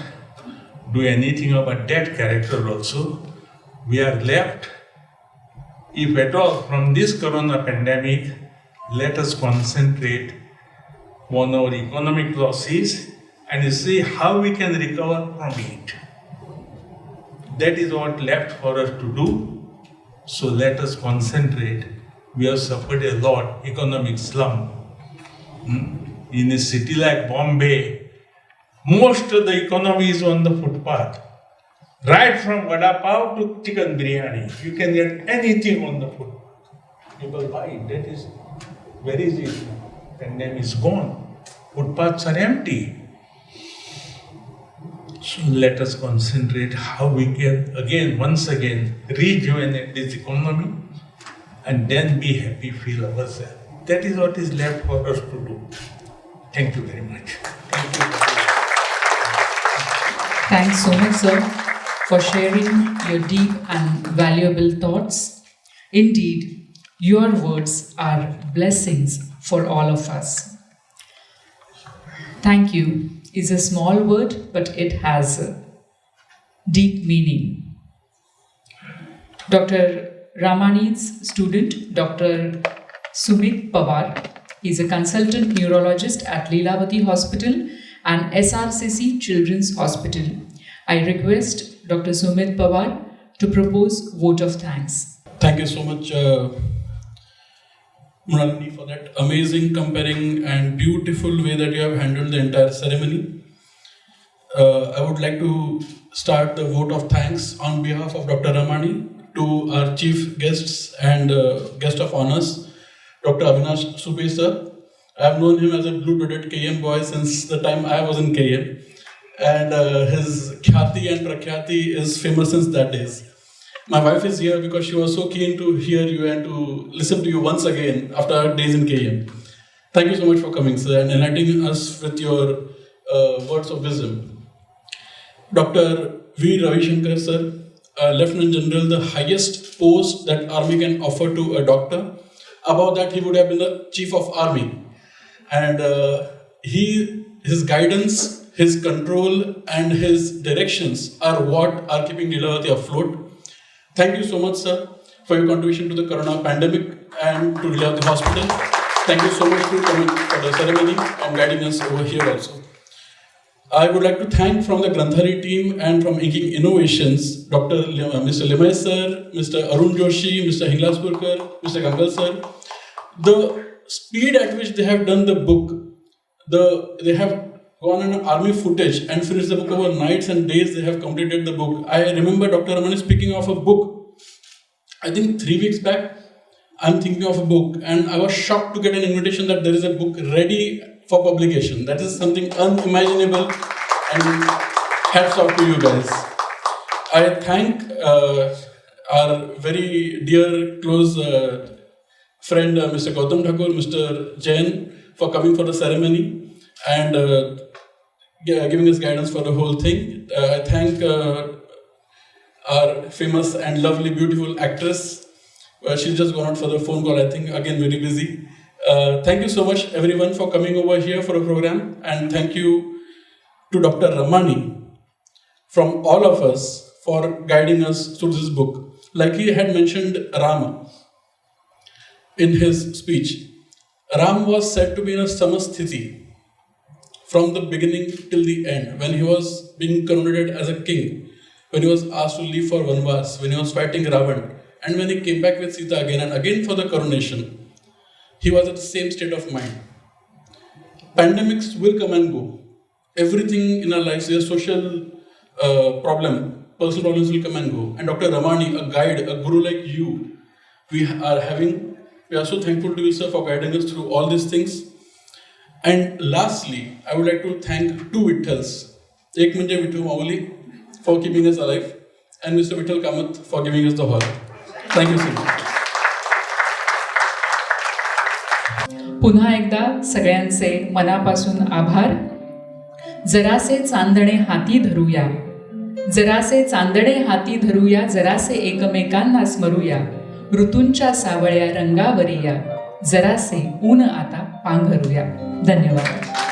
do anything about that character also. We are left, if at all, from this corona pandemic, let us concentrate on our economic losses and see how we can recover from it. That is what left for us to do. So let us concentrate. We have suffered a lot, economic slump. in a city like Bombay, most of the economy is on the footpath. Right from vada pav to chicken biryani, you can get anything on the footpath. People buy it. That is, where is it? Pandemic is gone. Footpaths are empty. So let us concentrate how we can once again rejuvenate this economy and then be happy, feel ourselves. That is what is left for us to do. Thank you very much. Thank you. Thanks so much, sir, for sharing your deep and valuable thoughts. Indeed, your words are blessings for all of us. Thank you is a small word, but it has a deep meaning. Dr. Ramani's student, Dr. Sumit Pawar, is a consultant neurologist at Leelavati Hospital and SRCC Children's Hospital. I request Dr. Sumit Pawar to propose vote of thanks. Thank you so much, Mrunalini, for that amazing, comparing and beautiful way that you have handled the entire ceremony. I would like to start the vote of thanks on behalf of Dr. Ramani to our chief guests and guest of honors, Dr. Avinash Subbe sir. I have known him as a blue-blooded KM boy since the time I was in KM, and his khyati and prakhyati is famous since that days. My wife is here because she was so keen to hear you and to listen to you once again after our days in KM. Thank you so much for coming, sir, and enlightening us with your words of wisdom. Dr. V. Ravi Shankar, sir, Lieutenant General, the highest post that Army can offer to a doctor. Above that, he would have been the Chief of Army. And his guidance, his control, and his directions are what are keeping Leelavati afloat. Thank you so much, sir, for your contribution to the Corona pandemic and to Leelavati Hospital. Thank you so much for coming for the ceremony and guiding us over here also. I would like to thank from the Granthali team and from Inking Innovations, Mr. Limay sir, Mr. Arun Joshi, Mr. Hinglaspurkar, Mr. Gangal sir. The speed at which they have done the book, they have gone on army footage and finished the book over nights and days. They have completed the book. I remember Dr. Ramani speaking of a book, I think 3 weeks back. I'm thinking of a book and I was shocked to get an invitation that there is a book ready for publication. That is something unimaginable, and hats off to you guys. I thank our very dear, close friend Mr. Gautam Thakur, Mr. Jain, for coming for the ceremony and giving us guidance for the whole thing. I thank our famous and lovely, beautiful actress. She's just gone out for the phone call, I think, again very busy. Thank you so much everyone for coming over here for a program, and thank you to Dr. Ramani from all of us for guiding us through this book. Like he had mentioned Rama in his speech. Ram was said to be in a samasthiti from the beginning till the end, when he was being coronated as a king, when he was asked to leave for Vanvas, when he was fighting Ravan, and when he came back with Sita again and again for the coronation. He was at the same state of mind. Pandemics will come and go. Everything in our lives is a social problem. Personal problems will come and go. And Dr. Ramani, a guide, a guru like you, we are so thankful to you, sir, for guiding us through all these things. And lastly, I would like to thank two Vitthals. Ek manje Vitthal Mauli for keeping us alive, and Mr. Vitthal Kamath for giving us the hall. Thank you, sir. पुन्हा एकदा सगळ्यांचे मनापासून आभार. जरासे चांदणे हाती धरूया, जरासे चांदणे हाती धरूया, जरासे एकमेकांना स्मरूया, ऋतूंच्या सावळ्या रंगावरिया, जरासे ऊन आता पांघरूया. धन्यवाद.